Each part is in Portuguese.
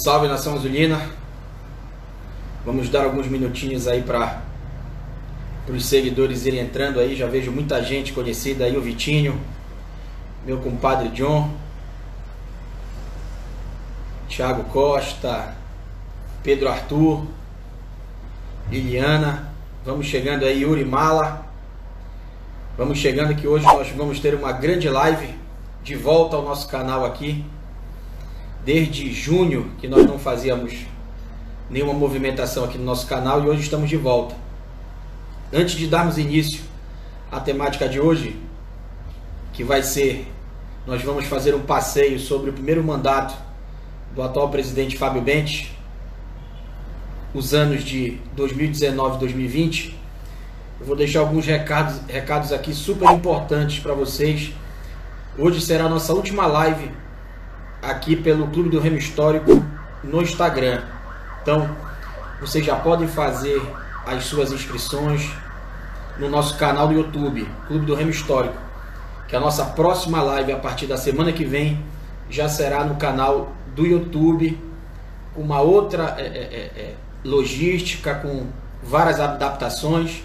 salve, nação azulina. Vamos dar alguns minutinhos aí para os seguidores irem entrando aí. Já vejo muita gente conhecida aí, o Vitinho, meu compadre John, Thiago Costa, Pedro Arthur, Liliana. Vamos chegando aí, Yuri Mala. Vamos chegando que hoje nós vamos ter uma grande live de volta ao nosso canal aqui. Desde junho que nós não fazíamos nenhuma movimentação aqui no nosso canal e hoje estamos de volta. Antes de darmos início à temática de hoje, que vai ser, nós vamos fazer um passeio sobre o primeiro mandato do atual presidente Fábio Bentes, os anos de 2019 e 2020. Eu vou deixar alguns recados aqui super importantes para vocês. Hoje será a nossa última live aqui pelo Clube do Remo Histórico no Instagram. Então, vocês já podem fazer as suas inscrições no nosso canal do YouTube, Clube do Remo Histórico, que a nossa próxima live a partir da semana que vem já será no canal do YouTube, com uma outra logística, com várias adaptações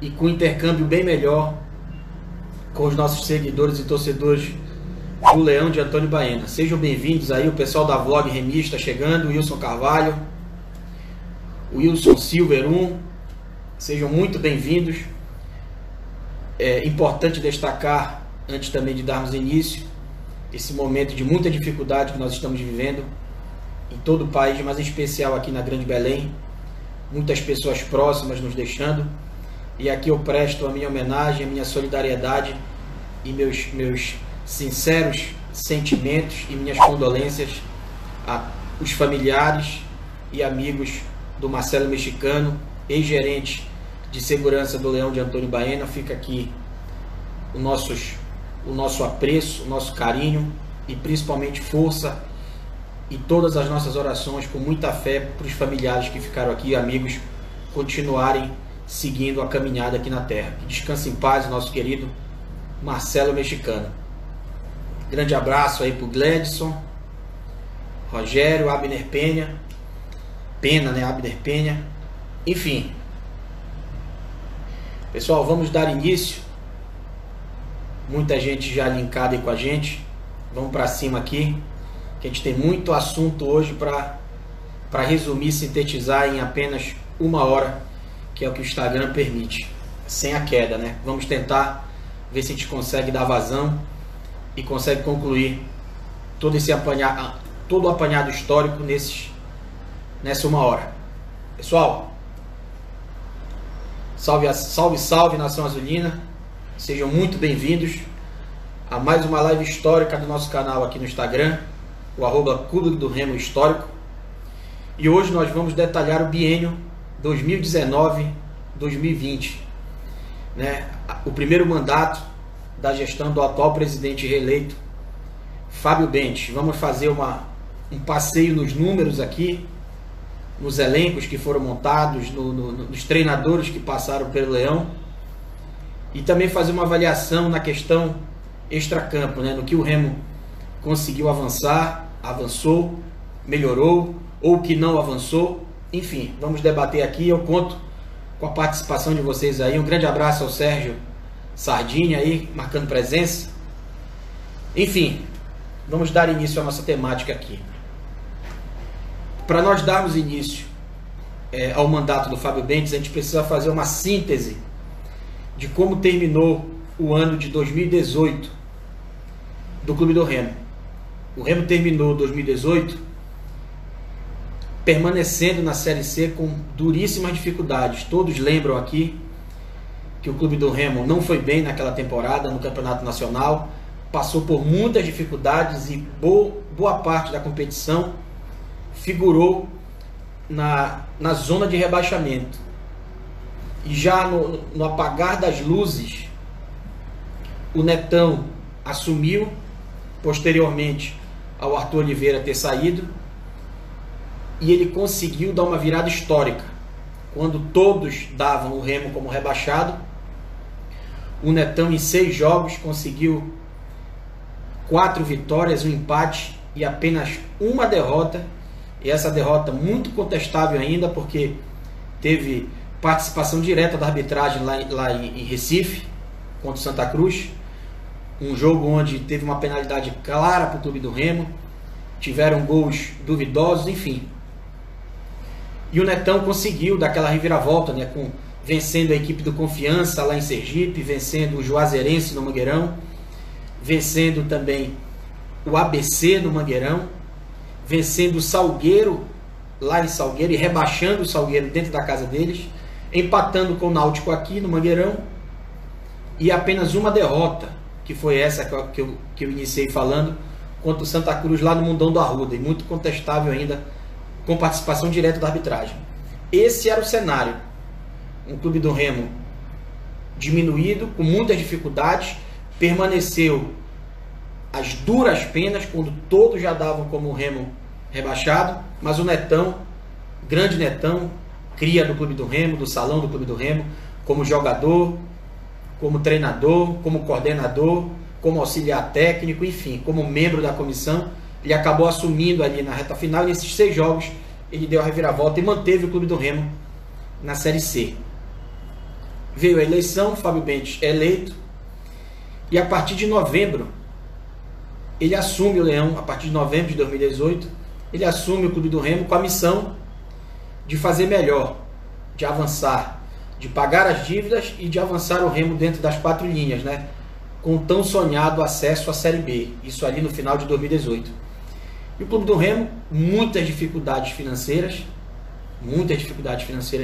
e com intercâmbio bem melhor com os nossos seguidores e torcedores do Leão de Antônio Baena. Sejam bem-vindos aí, o pessoal da Vlog Remista chegando, o Wilson Carvalho, o Wilson Silver 1, sejam muito bem-vindos. É importante destacar, antes também de darmos início, esse momento de muita dificuldade que nós estamos vivendo em todo o país, mas em especial aqui na Grande Belém, muitas pessoas próximas nos deixando, e aqui eu presto a minha homenagem, a minha solidariedade e meus sinceros sentimentos e minhas condolências aos familiares e amigos do Marcelo Mexicano, ex-gerente de segurança do Leão de Antônio Baena. Fica aqui o nosso apreço, o nosso carinho e principalmente força e todas as nossas orações com muita fé para os familiares que ficaram aqui e amigos continuarem seguindo a caminhada aqui na terra. Que descanse em paz o nosso querido Marcelo Mexicano. Grande abraço aí pro Gledson, Rogério, Abner Penha, Abner Penha, enfim. Pessoal, vamos dar início. Muita gente já linkada aí com a gente. Vamos para cima aqui, que a gente tem muito assunto hoje para resumir, sintetizar em apenas uma hora, que é o que o Instagram permite, sem a queda, né? Vamos tentar ver se a gente consegue dar vazão e consegue concluir todo o apanhado histórico nessa uma hora. Pessoal, salve nação azulina, sejam muito bem-vindos a mais uma live histórica do nosso canal aqui no Instagram, o @Clube do Remo Histórico. E hoje nós vamos detalhar o biênio 2019-2020, né? O primeiro mandato da gestão do atual presidente reeleito Fábio Bentes. Vamos fazer um passeio nos números aqui, nos elencos que foram montados, nos treinadores que passaram pelo Leão, e também fazer uma avaliação na questão extracampo, né? No que o Remo conseguiu avançar, avançou, melhorou, ou que não avançou. Enfim, vamos debater aqui. Eu conto com a participação de vocês aí. Um grande abraço ao Sérgio Sardinha aí, marcando presença. Enfim, vamos dar início à nossa temática aqui. Para nós darmos início ao mandato do Fábio Bentes, a gente precisa fazer uma síntese de como terminou o ano de 2018 do Clube do Remo. O Remo terminou 2018 permanecendo na Série C com duríssimas dificuldades. Todos lembram aqui que o Clube do Remo não foi bem naquela temporada no Campeonato Nacional, passou por muitas dificuldades e boa parte da competição figurou na zona de rebaixamento. E já no apagar das luzes, o Netão assumiu, posteriormente ao Arthur Oliveira ter saído, e ele conseguiu dar uma virada histórica. Quando todos davam o Remo como rebaixado, o Netão em 6 jogos conseguiu 4 vitórias, um empate e apenas uma derrota. E essa derrota muito contestável ainda, porque teve participação direta da arbitragem lá em Recife, contra o Santa Cruz. Um jogo onde teve uma penalidade clara para o clube do Remo. Tiveram gols duvidosos, enfim. E o Netão conseguiu dar aquela reviravolta, né, vencendo a equipe do Confiança lá em Sergipe, vencendo o Juazeirense no Mangueirão, vencendo também o ABC no Mangueirão, vencendo o Salgueiro lá em Salgueiro e rebaixando o Salgueiro dentro da casa deles, empatando com o Náutico aqui no Mangueirão, e apenas uma derrota, que foi essa que eu iniciei falando, contra o Santa Cruz lá no Mundão do Arruda, e muito contestável ainda, com participação direta da arbitragem. Esse era o cenário. Um clube do Remo diminuído, com muitas dificuldades, permaneceu às duras penas, quando todos já davam como o Remo rebaixado, mas o Netão, grande Netão, cria do clube do Remo, do salão do clube do Remo, como jogador, como treinador, como coordenador, como auxiliar técnico, enfim, como membro da comissão, ele acabou assumindo ali na reta final, e nesses 6 jogos ele deu a reviravolta e manteve o clube do Remo na Série C. Veio a eleição, Fábio Bentes é eleito, e a partir de novembro, ele assume o Leão, a partir de novembro de 2018, ele assume o clube do Remo com a missão de fazer melhor, de avançar, de pagar as dívidas e de avançar o Remo dentro das 4 linhas, né? Com o tão sonhado acesso à Série B, isso ali no final de 2018. E o clube do Remo, muitas dificuldades financeiras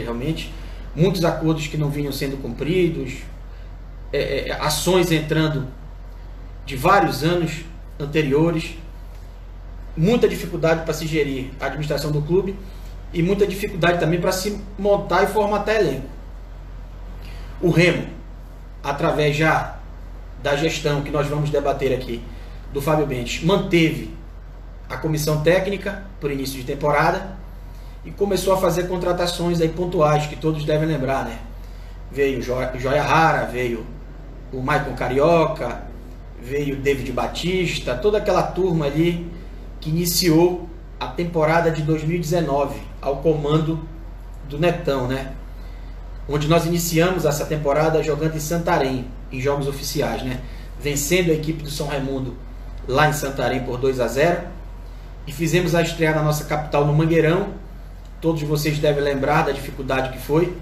realmente, muitos acordos que não vinham sendo cumpridos, ações entrando de vários anos anteriores, muita dificuldade para se gerir a administração do clube e muita dificuldade também para se montar e formatar elenco. O Remo, através já da gestão que nós vamos debater aqui, do Fábio Bentes, manteve a comissão técnica por início de temporada e começou a fazer contratações aí pontuais, que todos devem lembrar, né? Veio o Joia Rara, veio o Maicon Carioca, veio o David Batista, toda aquela turma ali que iniciou a temporada de 2019 ao comando do Netão, né? Onde nós iniciamos essa temporada jogando em Santarém, em jogos oficiais, né? Vencendo a equipe do São Raimundo lá em Santarém por 2-0, e fizemos a estreia na nossa capital, no Mangueirão. Todos vocês devem lembrar da dificuldade que foi.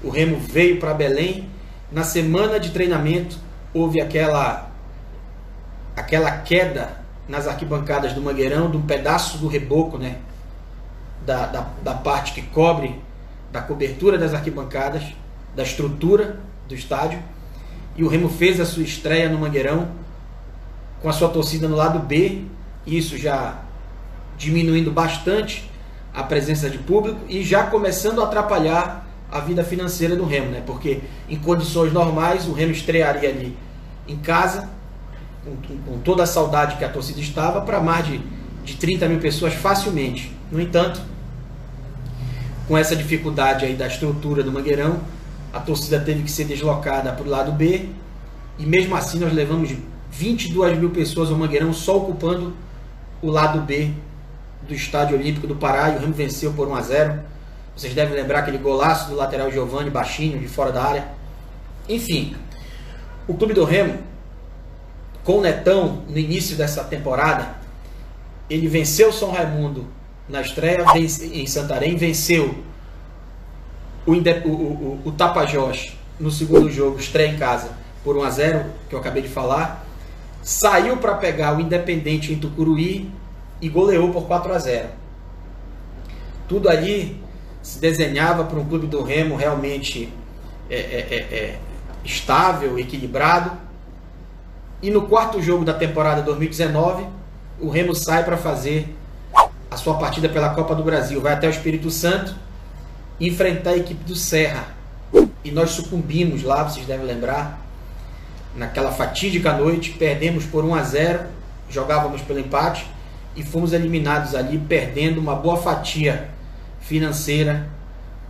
O Remo veio para Belém, na semana de treinamento houve aquela queda nas arquibancadas do Mangueirão, de um pedaço do reboco, né? Da parte que cobre, da cobertura das arquibancadas, da estrutura do estádio, e o Remo fez a sua estreia no Mangueirão com a sua torcida no lado B, isso já diminuindo bastante a presença de público e já começando a atrapalhar a vida financeira do Remo, né? Porque em condições normais o Remo estrearia ali em casa, com toda a saudade que a torcida estava, para mais de 30 mil pessoas facilmente. No entanto, com essa dificuldade aí da estrutura do Mangueirão, a torcida teve que ser deslocada para o lado B, e mesmo assim nós levamos 22 mil pessoas ao Mangueirão, só ocupando o lado B do Estádio Olímpico do Pará, e o Remo venceu por 1-0. Vocês devem lembrar aquele golaço do lateral Giovani, baixinho, de fora da área. Enfim, o clube do Remo, com o Netão, no início dessa temporada, ele venceu o São Raimundo na estreia em Santarém, venceu o Tapajós no segundo jogo, estreia em casa, por 1-0, que eu acabei de falar. Saiu para pegar o Independente em Tucuruí e goleou por 4-0. Tudo ali se desenhava para um clube do Remo realmente estável, equilibrado. E no quarto jogo da temporada 2019, o Remo sai para fazer a sua partida pela Copa do Brasil. Vai até o Espírito Santo enfrentar a equipe do Serra. E nós sucumbimos lá, vocês devem lembrar, naquela fatídica noite, perdemos por 1-0, jogávamos pelo empate e fomos eliminados ali, perdendo uma boa fatia financeira,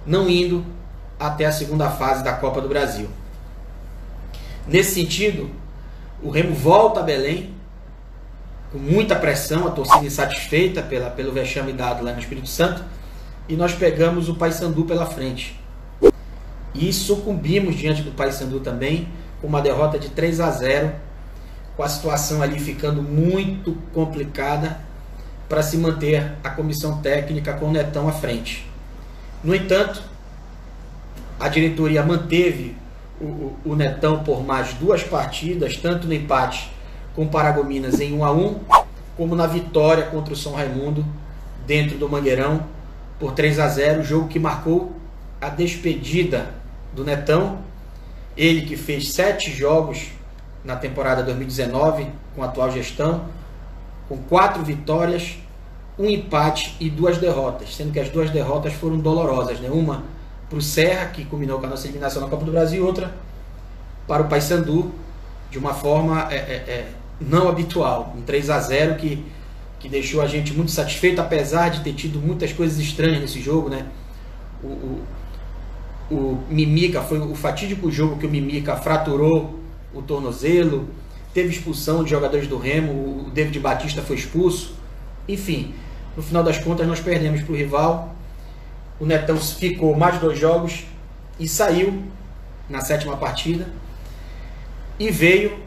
não indo até a segunda fase da Copa do Brasil. Nesse sentido, o Remo volta a Belém com muita pressão, a torcida insatisfeita pelo vexame dado lá no Espírito Santo, e nós pegamos o Paysandu pela frente. E sucumbimos diante do Paysandu também, com uma derrota de 3-0, com a situação ali ficando muito complicada para se manter a comissão técnica com o Netão à frente. No entanto, a diretoria manteve o Netão por mais 2 partidas, tanto no empate com o Paragominas em 1-1, como na vitória contra o São Raimundo dentro do Mangueirão por 3-0, jogo que marcou a despedida do Netão, ele que fez 7 jogos na temporada 2019 com a atual gestão, com 4 vitórias, 1 empate e 2 derrotas, sendo que as 2 derrotas foram dolorosas, né? Uma para o Serra, que culminou com a nossa eliminação na Copa do Brasil, e outra para o Paysandu, de uma forma não habitual, um 3-0 que deixou a gente muito satisfeito, apesar de ter tido muitas coisas estranhas nesse jogo, né? O Mimica, foi o fatídico jogo que o Mimica fraturou o tornozelo, teve expulsão de jogadores do Remo, o David Batista foi expulso, enfim, no final das contas nós perdemos para o rival. O Netão ficou mais 2 jogos e saiu na 7ª partida, e veio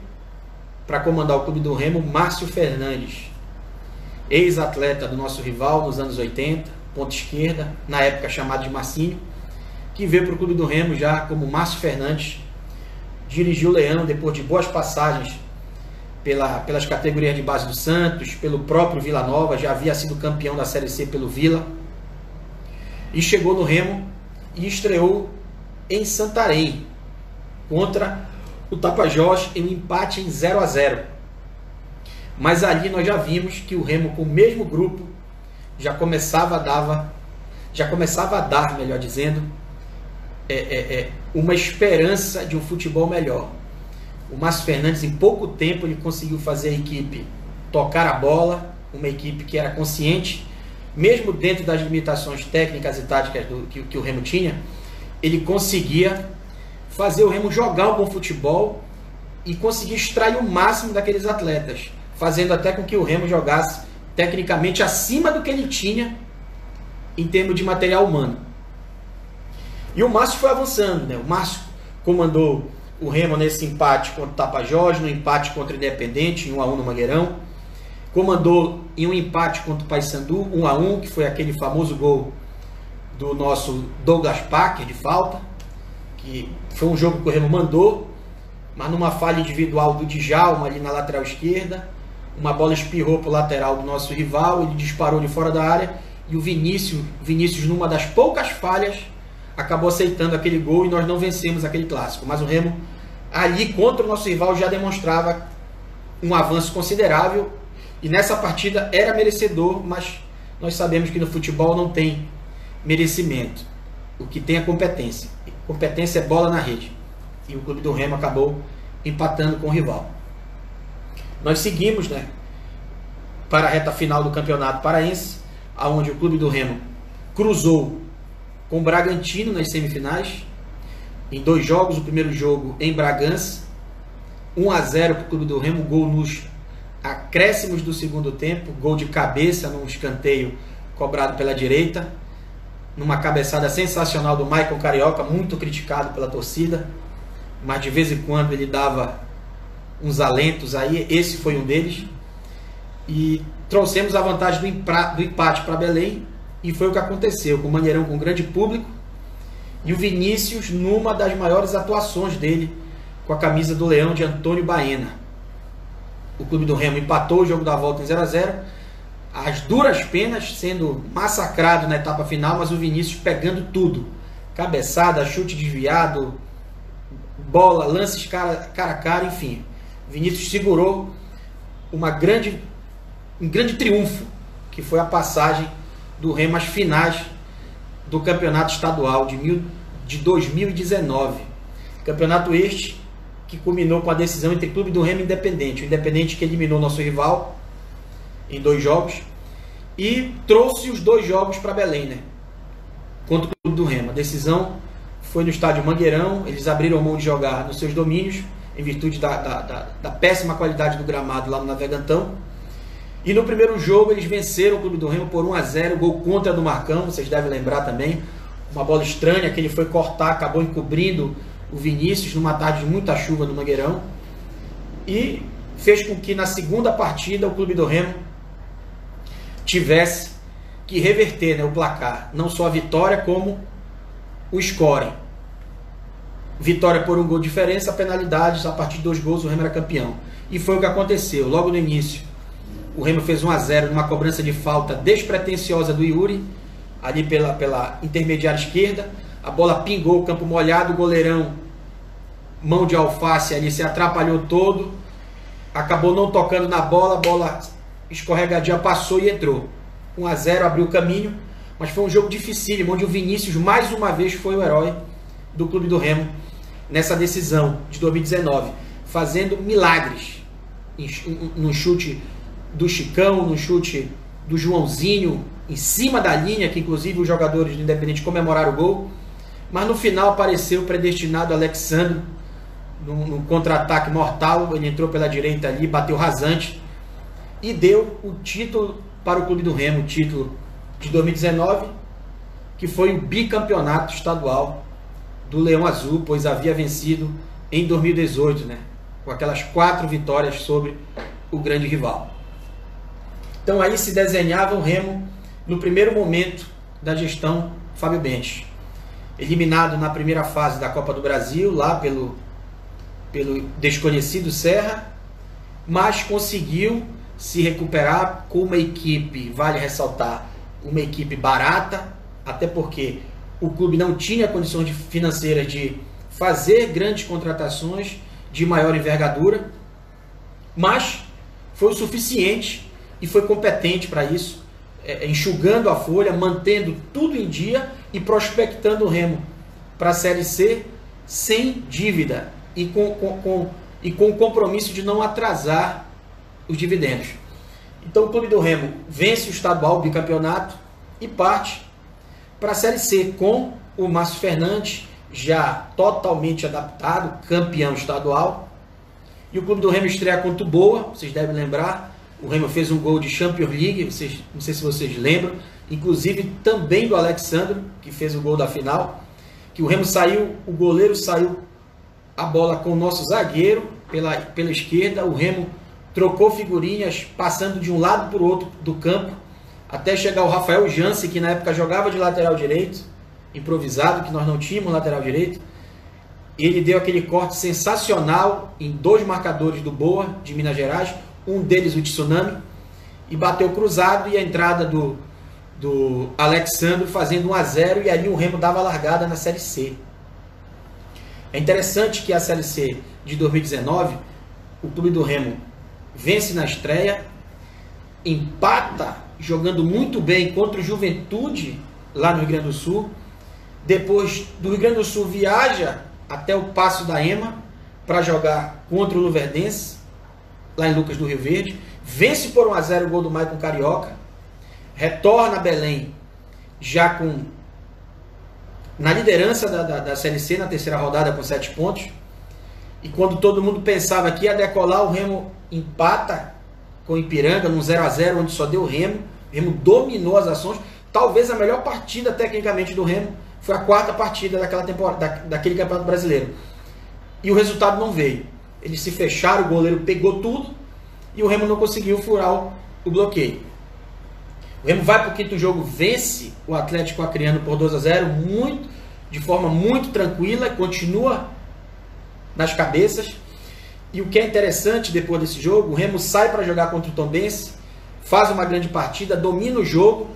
para comandar o clube do Remo Márcio Fernandes, ex-atleta do nosso rival nos anos 80, ponta esquerda, na época chamado de Marcinho, que veio para o clube do Remo já como Márcio Fernandes, dirigiu o Leão depois de boas passagens pelas categorias de base do Santos, pelo próprio Vila Nova, já havia sido campeão da Série C pelo Vila, e chegou no Remo e estreou em Santarém contra o Tapajós em um empate em 0-0. Mas ali nós já vimos que o Remo, com o mesmo grupo, já começava a dar, melhor dizendo, uma esperança de um futebol melhor. O Márcio Fernandes, em pouco tempo, ele conseguiu fazer a equipe tocar a bola, uma equipe que era consciente, mesmo dentro das limitações técnicas e táticas que o Remo tinha, ele conseguia fazer o Remo jogar um bom futebol e conseguir extrair o máximo daqueles atletas, fazendo até com que o Remo jogasse tecnicamente acima do que ele tinha em termos de material humano. E o Márcio foi avançando, né? O Márcio comandou o Remo nesse empate contra o Tapajós, no empate contra o Independente, em 1-1 no Mangueirão. Comandou em um empate contra o Paysandu, 1-1, que foi aquele famoso gol do nosso Douglas Packer, de falta, que foi um jogo que o Remo mandou, mas numa falha individual do Djalma ali na lateral esquerda, uma bola espirrou para o lateral do nosso rival, ele disparou de fora da área, e o Vinícius, numa das poucas falhas, acabou aceitando aquele gol e nós não vencemos aquele clássico. Mas o Remo, ali contra o nosso rival, já demonstrava um avanço considerável, e nessa partida era merecedor, mas nós sabemos que no futebol não tem merecimento. O que tem é competência. Competência é bola na rede. E o clube do Remo acabou empatando com o rival. Nós seguimos, né, para a reta final do Campeonato Paraense, onde o clube do Remo cruzou com o Bragantino nas semifinais, em 2 jogos. O primeiro jogo em Bragança, 1-0 para o clube do Remo, gol nos acréscimos do segundo tempo, gol de cabeça num escanteio cobrado pela direita, numa cabeçada sensacional do Maicon Carioca, muito criticado pela torcida, mas de vez em quando ele dava uns alentos aí, esse foi um deles, e trouxemos a vantagem do empate para Belém, e foi o que aconteceu, com o Mangueirão com um grande público, e o Vinícius numa das maiores atuações dele, com a camisa do Leão de Antônio Baena. O clube do Remo empatou o jogo da volta em 0-0, as duras penas, sendo massacrado na etapa final, mas o Vinícius pegando tudo, cabeçada, chute desviado, bola, lances cara a cara, enfim. Vinícius segurou um grande triunfo, que foi a passagem do Remo às finais do Campeonato Estadual de 2019. Campeonato este que culminou com a decisão entre Clube do Remo e Independente. O Independente que eliminou nosso rival em 2 jogos e trouxe os 2 jogos para Belém, né, contra o Clube do Remo. A decisão foi no estádio Mangueirão. Eles abriram mão de jogar nos seus domínios em virtude da péssima qualidade do gramado lá no Navegantão, E no primeiro jogo eles venceram o Clube do Remo por 1-0, gol contra do Marcão, vocês devem lembrar também. Uma bola estranha que ele foi cortar, acabou encobrindo o Vinícius numa tarde de muita chuva no Mangueirão. E fez com que na segunda partida o Clube do Remo tivesse que reverter, né, o placar. Não só a vitória, como o score. Vitória por 1 gol de diferença, penalidades, a partir de 2 gols o Remo era campeão. E foi o que aconteceu. Logo no início, o Remo fez 1-0 numa cobrança de falta despretensiosa do Yuri, ali pela intermediária esquerda. A bola pingou, campo molhado, o goleirão, mão de alface ali, se atrapalhou todo, acabou não tocando na bola, a bola escorregadia passou e entrou. 1-0, abriu o caminho, mas foi um jogo dificílimo, onde o Vinícius mais uma vez foi o herói do Clube do Remo nessa decisão de 2019, fazendo milagres no chute do Chicão, no chute do Joãozinho, em cima da linha, que inclusive os jogadores do Independente comemoraram o gol, mas no final apareceu o predestinado Alexandre, num contra-ataque mortal. Ele entrou pela direita ali, bateu rasante e deu o título para o Clube do Remo, o título de 2019, que foi o bicampeonato estadual do Leão Azul, pois havia vencido em 2018, né, com aquelas 4 vitórias sobre o grande rival. Então aí se desenhava o Remo no primeiro momento da gestão Fábio Bentes. Eliminado na primeira fase da Copa do Brasil, lá pelo desconhecido Serra, mas conseguiu se recuperar com uma equipe, vale ressaltar, uma equipe barata, até porque o clube não tinha condições financeiras de fazer grandes contratações de maior envergadura, mas foi o suficiente e foi competente para isso, enxugando a folha, mantendo tudo em dia e prospectando o Remo para a Série C sem dívida e com o compromisso de não atrasar os dividendos. Então o Clube do Remo vence o estadual, o bicampeonato, e parte para a Série C com o Márcio Fernandes já totalmente adaptado, campeão estadual. E o Clube do Remo estreia contra o Boa, vocês devem lembrar. O Remo fez um gol de Champions League, não sei se vocês lembram, inclusive também do Alexandre, que fez o gol da final. Que o Remo saiu, o goleiro saiu a bola com o nosso zagueiro pela esquerda. O Remo trocou figurinhas, passando de um lado para o outro do campo, até chegar o Rafael Jansen, que na época jogava de lateral direito, improvisado, que nós não tínhamos lateral direito. Ele deu aquele corte sensacional em 2 marcadores do Boa, de Minas Gerais, um deles o Tsunami, e bateu cruzado, e a entrada do Alexandre fazendo 1-0, e ali o Remo dava largada na Série C. É interessante que a Série C de 2019, o Clube do Remo vence na estreia, empata jogando muito bem contra o Juventude lá no Rio Grande do Sul. Depois do Rio Grande do Sul viaja até o Paço da Ema para jogar contra o Luverdense, lá em Lucas do Rio Verde. Vence por 1-0 o gol do Maicon Carioca. Retorna a Belém já na liderança da Série C, na terceira rodada com 7 pontos. E quando todo mundo pensava que ia decolar, o Remo empata com o Ipiranga num 0-0, onde só deu o Remo. O Remo dominou as ações. Talvez a melhor partida tecnicamente do Remo foi a 4ª partida daquela temporada, daquele Campeonato Brasileiro. E o resultado não veio. Eles se fecharam, o goleiro pegou tudo e o Remo não conseguiu furar o bloqueio. O Remo vai para o 5º jogo, vence o Atlético Acreano por 2-0, de forma muito tranquila, continua nas cabeças. E o que é interessante, depois desse jogo, o Remo sai para jogar contra o Tombense, faz uma grande partida, domina o jogo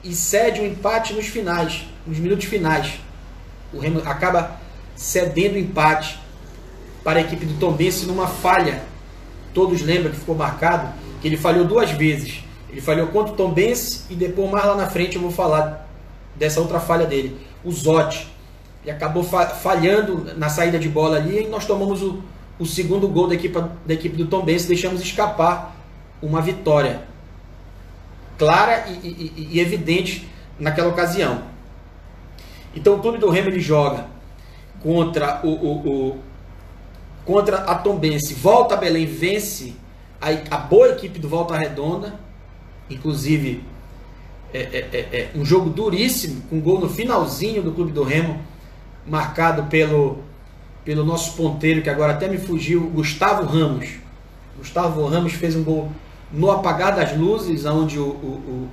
e cede um empate nos finais, nos minutos finais. O Remo acaba cedendo o empate para a equipe do Tombense numa falha. Todos lembram que ficou marcado que ele falhou 2 vezes. Ele falhou contra o Tombense e depois, mais lá na frente, eu vou falar dessa outra falha dele, o Zotti. Ele acabou falhando na saída de bola ali e nós tomamos o 2º gol da equipe do Tombense, deixamos escapar uma vitória clara e evidente naquela ocasião. Então o Clube do Remo ele joga contra contra a Tombense, volta a Belém, vence a boa equipe do Volta Redonda inclusive um jogo duríssimo, com um gol no finalzinho do Clube do Remo, marcado pelo nosso ponteiro, que agora até me fugiu, Gustavo Ramos. Gustavo Ramos fez um gol no apagar das luzes, onde o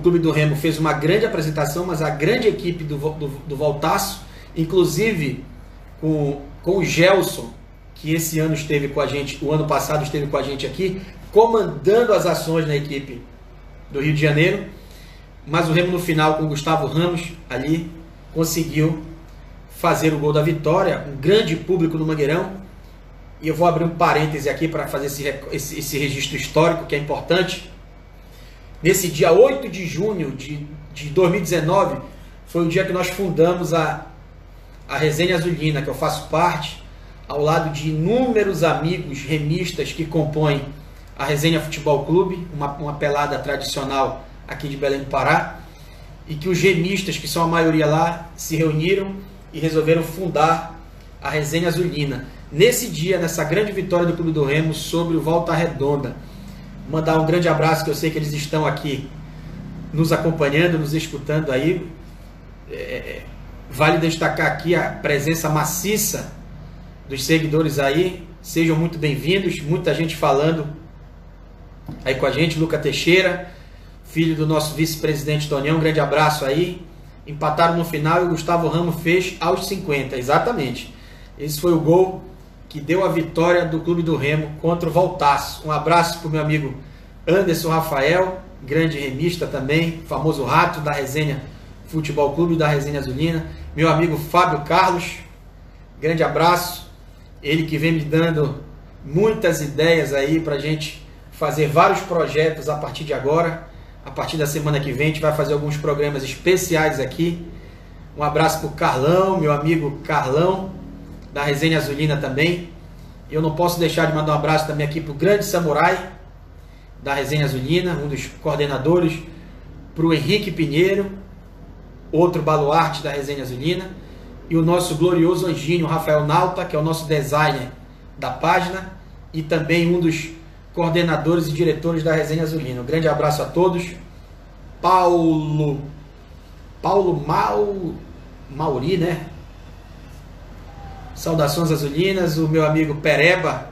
Clube do Remo fez uma grande apresentação, mas a grande equipe do Voltaço, inclusive com o Gelson, que esse ano esteve com a gente, o ano passado esteve com a gente aqui, comandando as ações na equipe do Rio de Janeiro, mas o Remo no final, com o Gustavo Ramos ali, conseguiu fazer o gol da vitória, um grande público no Mangueirão. E eu vou abrir um parêntese aqui para fazer esse registro histórico, que é importante. Nesse dia 8 de junho de 2019, foi o dia que nós fundamos a Resenha Azulina, que eu faço parte, ao lado de inúmeros amigos remistas que compõem a Resenha Futebol Clube, uma pelada tradicional aqui de Belém do Pará, e que os remistas, que são a maioria lá, se reuniram e resolveram fundar a Resenha Azulina. Nesse dia, nessa grande vitória do Clube do Remo sobre o Volta Redonda. Mandar um grande abraço, que eu sei que eles estão aqui nos acompanhando, nos escutando aí. Vale destacar aqui a presença maciça dos seguidores aí. Sejam muito bem-vindos, muita gente falando aí com a gente. Luca Teixeira, filho do nosso vice-presidente Tonião, um grande abraço aí. Empataram no final e o Gustavo Ramos fez aos 50, exatamente. Esse foi o gol que deu a vitória do Clube do Remo contra o Voltaço. Um abraço para o meu amigo Anderson Rafael, grande remista também, famoso rato da Resenha Futebol Clube, da Resenha Azulina. Meu amigo Fábio Carlos, grande abraço. Ele que vem me dando muitas ideias aí para a gente fazer vários projetos a partir de agora. A partir da semana que vem a gente vai fazer alguns programas especiais aqui. Um abraço para o Carlão, meu amigo Carlão, da Resenha Azulina também. E eu não posso deixar de mandar um abraço também aqui para o grande Samurai, da Resenha Azulina, um dos coordenadores, para o Henrique Pinheiro, outro baluarte da Resenha Azulina, e o nosso glorioso anjinho, Rafael Nauta, que é o nosso designer da página, e também um dos coordenadores e diretores da Resenha Azulina. Um grande abraço a todos. Paulo Mauri, né? Saudações azulinas. O meu amigo Pereba,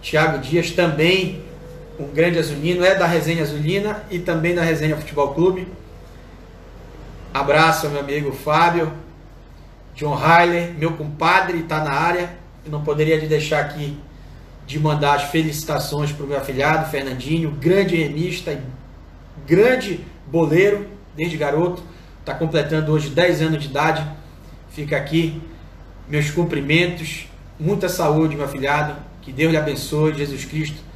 Thiago Dias, também um grande azulino, é da Resenha Azulina e também da Resenha Futebol Clube. Abraço ao meu amigo Fábio, John Heiler, meu compadre, está na área. Eu não poderia deixar aqui de mandar as felicitações para o meu afilhado, Fernandinho, grande remista e grande boleiro, desde garoto. Está completando hoje 10 anos de idade. Fica aqui meus cumprimentos, muita saúde, meu afilhado, que Deus lhe abençoe, Jesus Cristo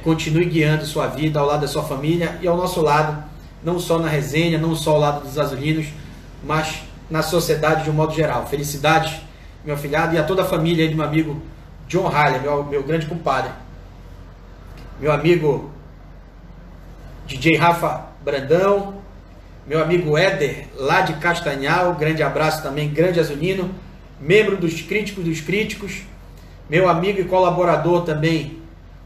continue guiando sua vida ao lado da sua família e ao nosso lado, não só na resenha, não só ao lado dos azulinos, mas na sociedade de um modo geral. Felicidades, meu afilhado, e a toda a família do meu amigo John Heiler, meu grande compadre. Meu amigo DJ Rafa Brandão, meu amigo Éder, lá de Castanhal, grande abraço também, grande azulino, membro dos Críticos, meu amigo e colaborador também,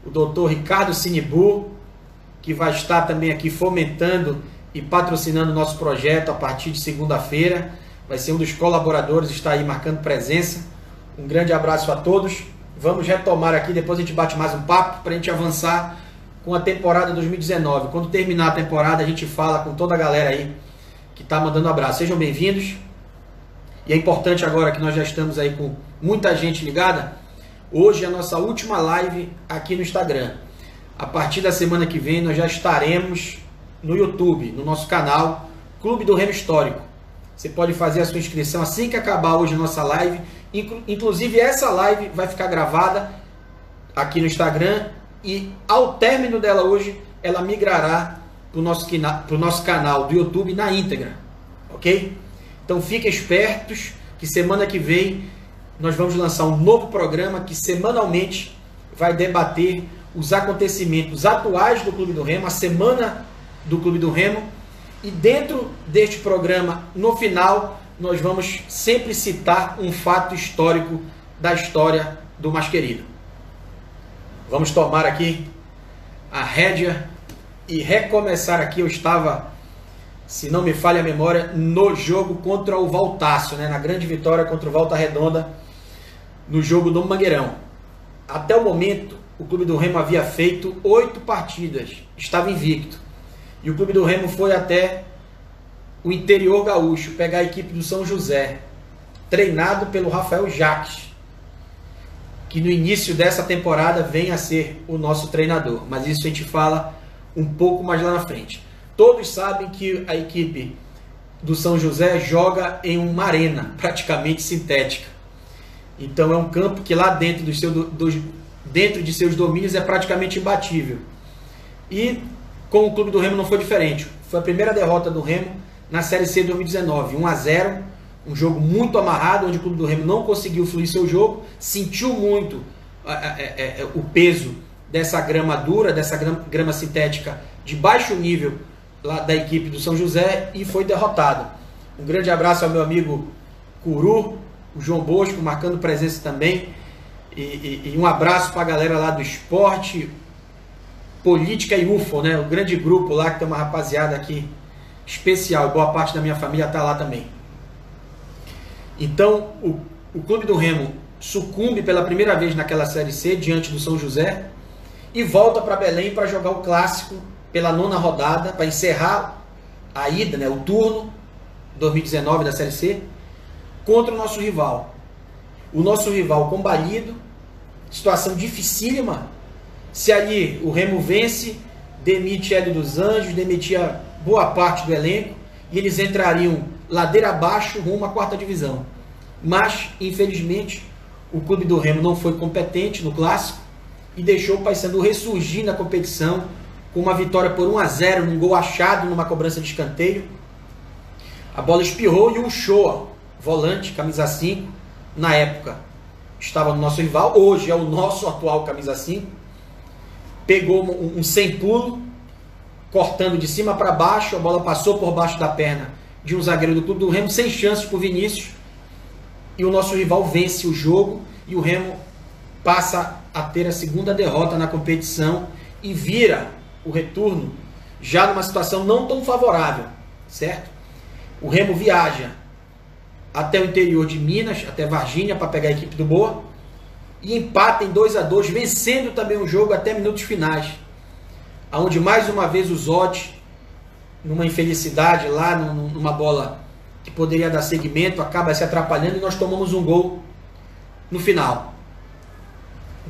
o doutor Ricardo Sinibu, que vai estar também aqui fomentando e patrocinando o nosso projeto a partir de segunda-feira. Vai ser um dos colaboradores, está aí marcando presença. Um grande abraço a todos. Vamos retomar aqui, depois a gente bate mais um papo para a gente avançar com a temporada 2019. Quando terminar a temporada, a gente fala com toda a galera aí que está mandando abraço. Sejam bem-vindos. E é importante agora que nós já estamos aí com muita gente ligada. Hoje é a nossa última live aqui no Instagram. A partir da semana que vem nós já estaremos no YouTube, no nosso canal Clube do Remo Histórico. Você pode fazer a sua inscrição assim que acabar hoje a nossa live. Inclusive essa live vai ficar gravada aqui no Instagram e ao término dela hoje, ela migrará para o nosso canal do YouTube na íntegra, ok? Então fiquem espertos que semana que vem nós vamos lançar um novo programa que semanalmente vai debater os acontecimentos atuais do Clube do Remo, a semana do Clube do Remo, e dentro deste programa, no final, nós vamos sempre citar um fato histórico da história do mais querido. Vamos tomar aqui a rédea e recomeçar aqui. Eu estava, se não me falha a memória, no jogo contra o Valtácio, né? Na grande vitória contra o Volta Redonda, no jogo do Mangueirão. Até o momento, o Clube do Remo havia feito 8 partidas, estava invicto. E o Clube do Remo foi até o interior gaúcho pegar a equipe do São José, treinado pelo Rafael Jacques, que no início dessa temporada vem a ser o nosso treinador. Mas isso a gente fala um pouco mais lá na frente. Todos sabem que a equipe do São José joga em uma arena praticamente sintética. Então é um campo que lá dentro, dentro de seus domínios é praticamente imbatível. E com o Clube do Remo não foi diferente. Foi a primeira derrota do Remo na Série C 2019, 1-0, um jogo muito amarrado, onde o Clube do Remo não conseguiu fluir seu jogo, sentiu muito o peso dessa grama dura, dessa grama sintética de baixo nível lá da equipe do São José e foi derrotado. Um grande abraço ao meu amigo Curu, o João Bosco, marcando presença também, e um abraço para a galera lá do esporte, política e UFO, né? O grande grupo lá, que tem uma rapaziada aqui especial, boa parte da minha família está lá também. Então, o Clube do Remo sucumbe pela primeira vez naquela Série C diante do São José e volta para Belém para jogar o clássico pela 9ª rodada, para encerrar a ida, né, o turno 2019 da Série C, contra o nosso rival. O nosso rival combalido, situação dificílima. Se ali o Remo vence, demite Hélio dos Anjos, demitia boa parte do elenco e eles entrariam ladeira abaixo rumo à 4ª divisão. Mas, infelizmente, o Clube do Remo não foi competente no clássico e deixou o Paysandu ressurgir na competição com uma vitória por 1-0, num gol achado numa cobrança de escanteio. A bola espirrou e o Uchoa, volante, camisa 5, na época estava no nosso rival, hoje é o nosso atual camisa 5, pegou um sem pulo, cortando de cima para baixo, a bola passou por baixo da perna de um zagueiro do Clube do Remo, sem chances para o Vinícius, e o nosso rival vence o jogo, e o Remo passa a ter a 2ª derrota na competição, e vira o retorno já numa situação não tão favorável, certo? O Remo viaja até o interior de Minas, até Varginha, para pegar a equipe do Boa, e empata em 2-2, vencendo também o jogo até minutos finais, onde mais uma vez o Zotti, numa infelicidade lá, numa bola que poderia dar seguimento, acaba se atrapalhando e nós tomamos um gol no final.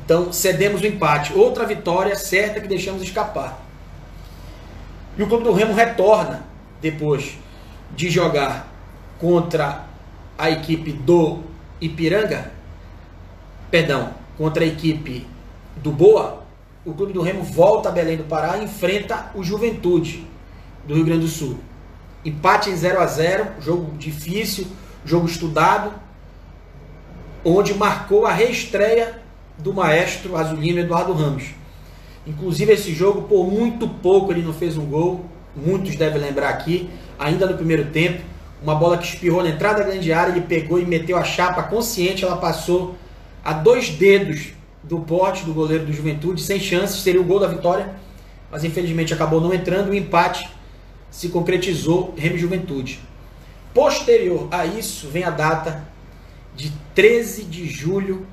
Então cedemos o empate, outra vitória certa que deixamos escapar. E o Clube do Remo retorna depois de jogar contra a equipe do Ipiranga, contra a equipe do Boa. O Clube do Remo volta a Belém do Pará e enfrenta o Juventude do Rio Grande do Sul. Empate em 0-0, jogo difícil, jogo estudado, onde marcou a reestreia do maestro azulino Eduardo Ramos. Inclusive esse jogo, por muito pouco, ele não fez um gol, muitos devem lembrar aqui, ainda no primeiro tempo, uma bola que espirrou na entrada da grande área, ele pegou e meteu a chapa consciente, ela passou a 2 dedos do pote do goleiro do Juventude, sem chances, seria o gol da vitória, mas infelizmente acabou não entrando. O empate se concretizou, Remo e Juventude. Posterior a isso vem a data de 13 de julho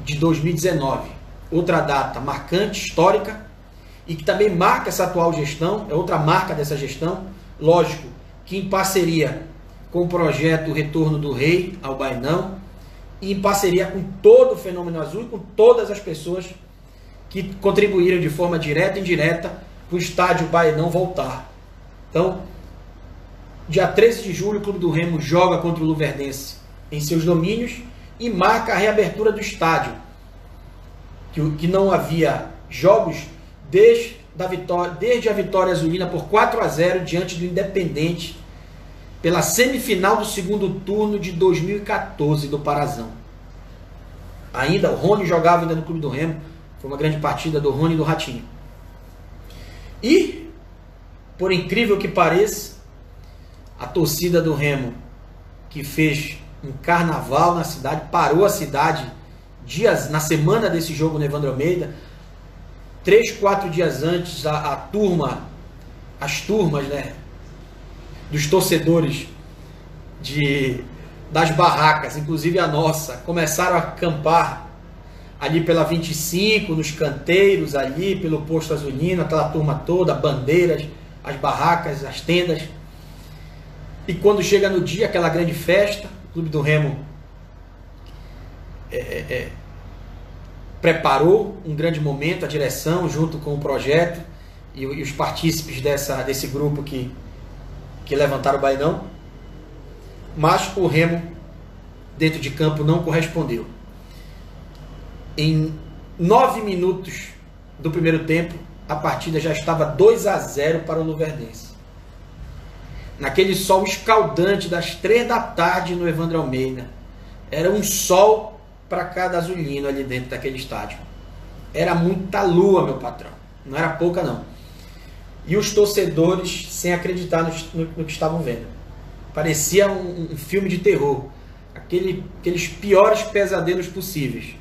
de 2019, outra data marcante, histórica, e que também marca essa atual gestão, é outra marca dessa gestão, lógico que em parceria com o projeto Retorno do Rei ao Bainão, e em parceria com todo o Fenômeno Azul e com todas as pessoas que contribuíram de forma direta e indireta para o estádio Bainão voltar. Então, dia 13 de julho, o Clube do Remo joga contra o Luverdense em seus domínios e marca a reabertura do estádio, que não havia jogos desde a vitória azulina por 4-0 diante do Independente, pela semifinal do 2º turno de 2014 do Parazão. Ainda o Rony jogava ainda no Clube do Remo, foi uma grande partida do Rony e do Ratinho. E, por incrível que pareça, a torcida do Remo, que fez um carnaval na cidade, parou a cidade dias na semana desse jogo no Evandro Almeida, 3, 4 dias antes, as turmas, né, dos torcedores das barracas, inclusive a nossa, começaram a acampar ali pela 25, nos canteiros ali, pelo posto azulino, aquela turma toda, bandeiras, as barracas, as tendas. E quando chega no dia, aquela grande festa, o Clube do Remo preparou um grande momento, a direção, junto com o projeto e os partícipes desse grupo que levantaram o bailão. Mas o Remo, dentro de campo, não correspondeu. Em 9 minutos do primeiro tempo, a partida já estava 2-0 para o Luverdense. Naquele sol escaldante das 3 da tarde no Evandro Almeida. Era um sol para cada azulino ali dentro daquele estádio. Era muita lua, meu patrão. Não era pouca, não. E os torcedores sem acreditar no que estavam vendo. Parecia um filme de terror. Aqueles piores pesadelos possíveis.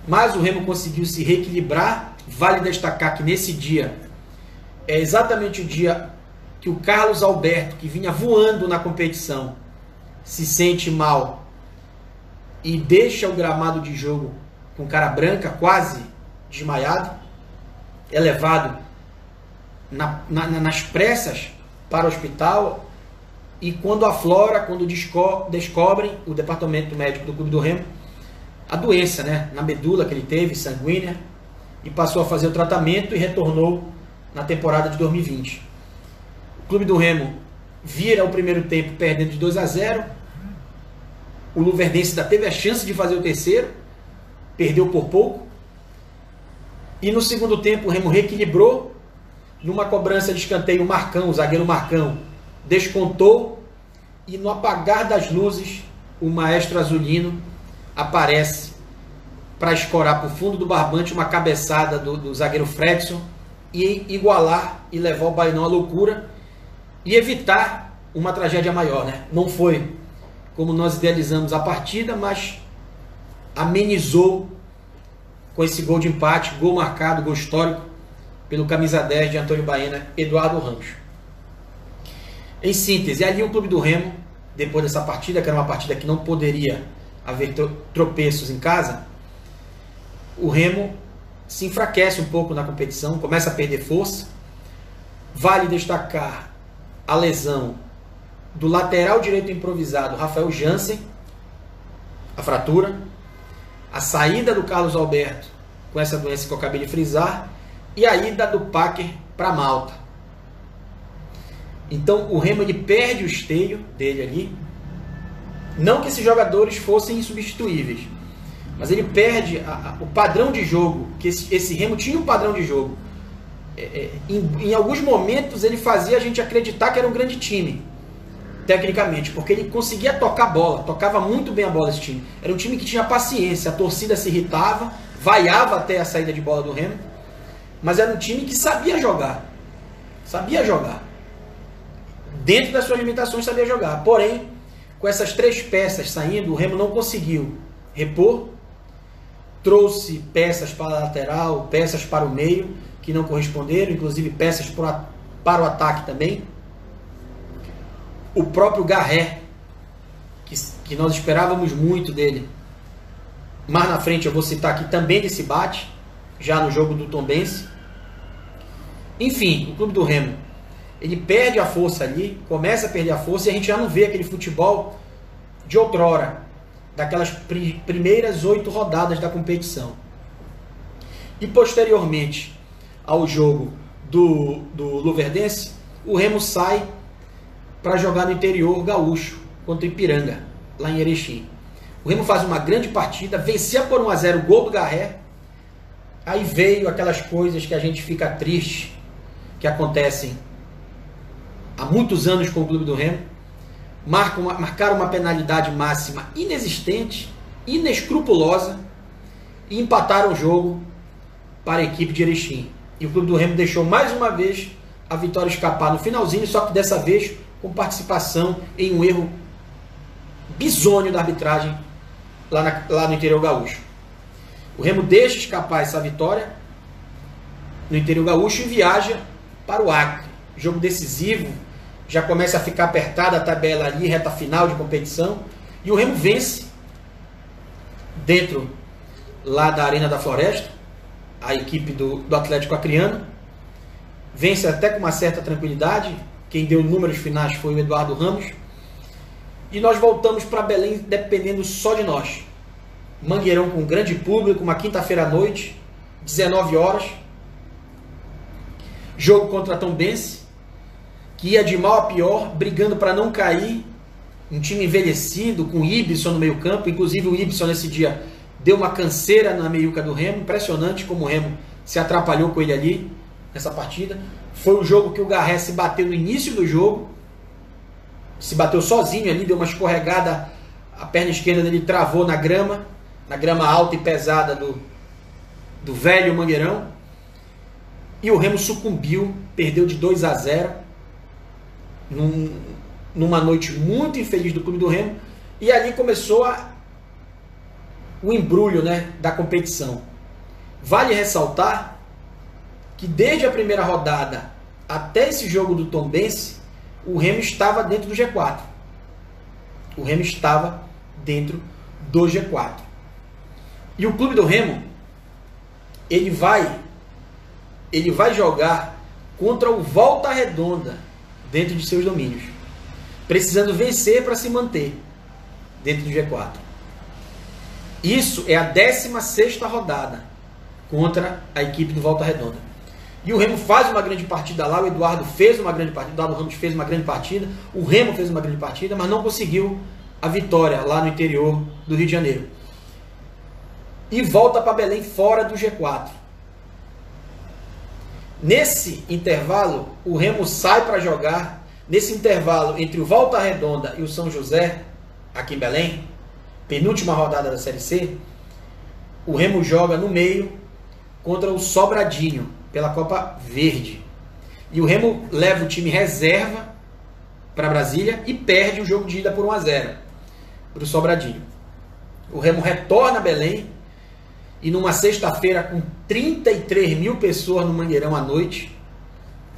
Mas o Remo conseguiu se reequilibrar. Vale destacar que nesse dia é exatamente o dia que o Carlos Alberto, que vinha voando na competição, se sente mal e deixa o gramado de jogo com cara branca, quase desmaiado, é levado nas pressas para o hospital. E quando aflora, quando descobrem, o departamento médico do Clube do Remo, a doença, né, na medula que ele teve, sanguínea, e passou a fazer o tratamento e retornou na temporada de 2020. O Clube do Remo vira o primeiro tempo perdendo de 2-0. O Luverdense ainda teve a chance de fazer o terceiro, perdeu por pouco. E no segundo tempo o Remo reequilibrou. Numa cobrança de escanteio, o Marcão, o zagueiro Marcão, descontou. E no apagar das luzes, o maestro azulino aparece para escorar para o fundo do barbante uma cabeçada do zagueiro Fredson e igualar e levar o Bainão à loucura e evitar uma tragédia maior, né? Não foi como nós idealizamos a partida, mas amenizou com esse gol de empate, gol marcado, gol histórico pelo camisa 10 de Antônio Baena, Eduardo Rancho. Em síntese, ali o Clube do Remo, depois dessa partida, que era uma partida que não poderia haver tropeços em casa, o Remo se enfraquece um pouco na competição, começa a perder força. Vale destacar a lesão do lateral direito improvisado Rafael Jansen, a fratura, a saída do Carlos Alberto com essa doença que eu acabei de frisar e a ida do Packer para Malta. Então o Remo ele perde o esteio dele ali. Não que esses jogadores fossem insubstituíveis, mas ele perde o padrão de jogo, que esse Remo tinha um padrão de jogo. Em alguns momentos ele fazia a gente acreditar que era um grande time, tecnicamente, porque ele conseguia tocar bola, tocava muito bem a bola esse time. Era um time que tinha paciência, a torcida se irritava, vaiava até a saída de bola do Remo, mas era um time que sabia jogar. Dentro das suas limitações sabia jogar, porém, com essas 3 peças saindo, o Remo não conseguiu repor, trouxe peças para a lateral, peças para o meio, que não corresponderam, inclusive peças para o ataque também. O próprio Garré, que nós esperávamos muito dele, mais na frente eu vou citar aqui também desse bate, já no jogo do Tombense. Enfim, o Clube do Remo, ele perde a força ali, começa a perder a força e a gente já não vê aquele futebol de outrora, daquelas primeiras 8 rodadas da competição. E posteriormente ao jogo do Luverdense, o Remo sai para jogar no interior gaúcho contra o Ipiranga, lá em Erechim. O Remo faz uma grande partida, vencia por 1-0, gol do Garré. Aí veio aquelas coisas que a gente fica triste, que acontecem há muitos anos com o Clube do Remo. Marcaram uma penalidade máxima inexistente, inescrupulosa, e empataram o jogo para a equipe de Erechim. E o Clube do Remo deixou mais uma vez a vitória escapar no finalzinho, só que dessa vez com participação em um erro bizonho da arbitragem lá no interior gaúcho. O Remo deixa escapar essa vitória no interior gaúcho e viaja para o Acre. Jogo decisivo, já começa a ficar apertada a tabela ali, reta final de competição, e o Remo vence dentro lá da Arena da Floresta, a equipe do Atlético Acreano, vence até com uma certa tranquilidade. Quem deu números finais foi o Eduardo Ramos, e nós voltamos para Belém dependendo só de nós. Mangueirão com um grande público, uma quinta-feira à noite, 19 horas, jogo contra a Tombense, que ia de mal a pior, brigando para não cair, um time envelhecido, com o Ibson no meio campo, inclusive o Ibson nesse dia deu uma canseira na meiuca do Remo, impressionante como o Remo se atrapalhou com ele ali, nessa partida. Foi o jogo que o Garré se bateu no início do jogo, se bateu sozinho ali, deu uma escorregada, a perna esquerda dele travou na grama alta e pesada do velho Mangueirão, e o Remo sucumbiu, perdeu de 2-0, numa noite muito infeliz do clube do Remo, e ali começou o embrulho, né, da competição. Vale ressaltar que desde a primeira rodada até esse jogo do Tombense, o Remo estava dentro do G4. O Remo estava dentro do G4. E o clube do Remo, ele vai jogar contra o Volta Redonda dentro de seus domínios, precisando vencer para se manter dentro do G4. Isso é a 16ª rodada contra a equipe do Volta Redonda. E o Remo faz uma grande partida lá, o Eduardo fez uma grande partida, o Eduardo Ramos fez uma grande partida, o Remo fez uma grande partida, mas não conseguiu a vitória lá no interior do Rio de Janeiro. E volta para Belém fora do G4. Nesse intervalo, o Remo sai para jogar, nesse intervalo entre o Volta Redonda e o São José, aqui em Belém, penúltima rodada da Série C, o Remo joga no meio contra o Sobradinho, pela Copa Verde. E o Remo leva o time reserva para Brasília e perde o jogo de ida por 1-0 para o Sobradinho. O Remo retorna a Belém e numa sexta-feira com 33 mil pessoas no Mangueirão à noite,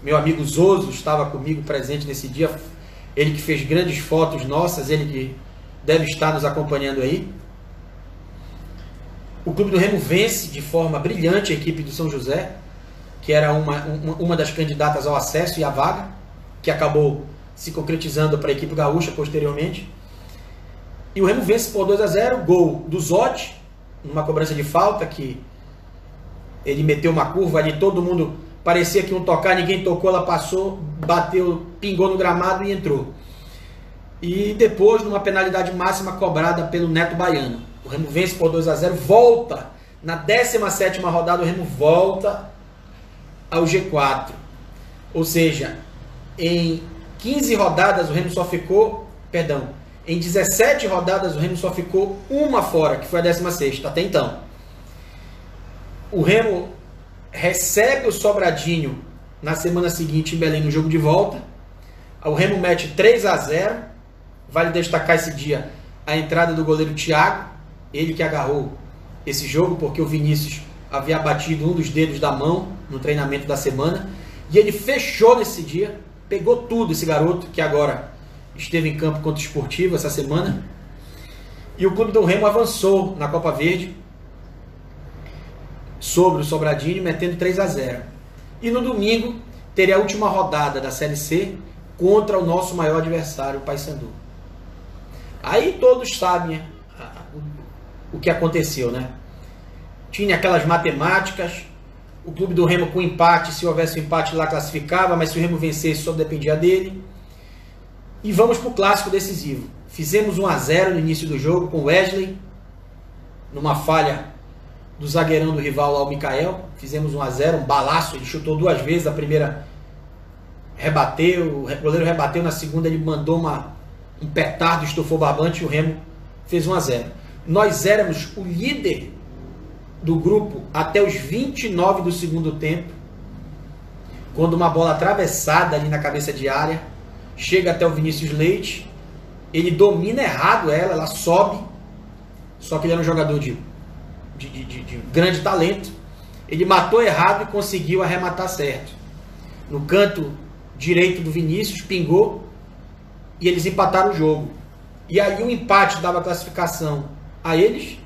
meu amigo Zoso estava comigo presente nesse dia, ele que fez grandes fotos nossas, ele que deve estar nos acompanhando aí. O clube do Remo vence de forma brilhante a equipe do São José, que era uma das candidatas ao acesso e à vaga, que acabou se concretizando para a equipe gaúcha posteriormente. E o Remo vence por 2-0, gol do Zotti, numa cobrança de falta, que ele meteu uma curva ali, todo mundo parecia que iam tocar, ninguém tocou, ela passou, bateu, pingou no gramado e entrou. E depois, numa penalidade máxima cobrada pelo Neto Baiano. O Remo vence por 2-0, volta, na 17ª rodada o Remo volta ao G4. Ou seja, em 15 rodadas o Remo só ficou, em 17 rodadas o Remo só ficou uma fora, que foi a 16ª até então. O Remo recebe o Sobradinho na semana seguinte em Belém no jogo de volta. O Remo mete 3-0. Vale destacar esse dia a entrada do goleiro Thiago, ele que agarrou esse jogo, porque o Vinícius havia batido um dos dedos da mão no treinamento da semana, e ele fechou nesse dia, pegou tudo esse garoto, que agora esteve em campo contra o Esportivo essa semana, e o clube do Remo avançou na Copa Verde sobre o Sobradinho, metendo 3-0. E no domingo teria a última rodada da Série C contra o nosso maior adversário, o Paysandu. Aí todos sabem o que aconteceu, né? Tinha aquelas matemáticas, o clube do Remo com empate, se houvesse um empate lá classificava, mas se o Remo vencesse só dependia dele. E vamos para o clássico decisivo. Fizemos 1-0 no início do jogo com o Wesley, numa falha do zagueirão do rival lá, o Mikael. Fizemos 1-0, um balaço, ele chutou 2 vezes, a primeira rebateu, o goleiro rebateu, na segunda ele mandou um petardo, estufou o barbante e o Remo fez 1-0. Nós éramos o líder do grupo até os 29 do segundo tempo, quando uma bola atravessada ali na cabeça de área chega até o Vinícius Leite, ele domina errado ela sobe, só que ele era um jogador de grande talento, Ele matou errado e conseguiu arrematar certo. No canto direito do Vinícius, pingou e eles empataram o jogo. E aí o empate dava classificação a eles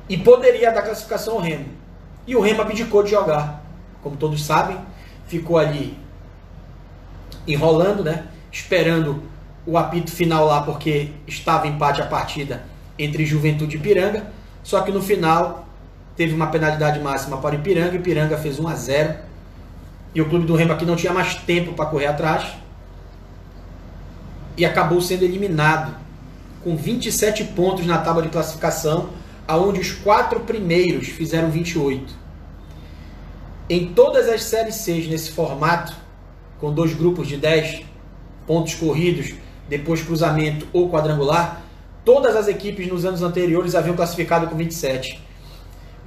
e poderia dar classificação ao Remo. E o Remo abdicou de jogar. Como todos sabem, ficou ali enrolando, né? Esperando o apito final lá, porque estava empate a partida entre Juventude e Ipiranga. Só que no final teve uma penalidade máxima para o Ipiranga. O Ipiranga fez 1-0. E o clube do Remo aqui não tinha mais tempo para correr atrás. E acabou sendo eliminado com 27 pontos na tábua de classificação, aonde os 4 primeiros fizeram 28. Em todas as séries C nesse formato, com 2 grupos de 10 pontos corridos, depois cruzamento ou quadrangular, todas as equipes nos anos anteriores haviam classificado com 27.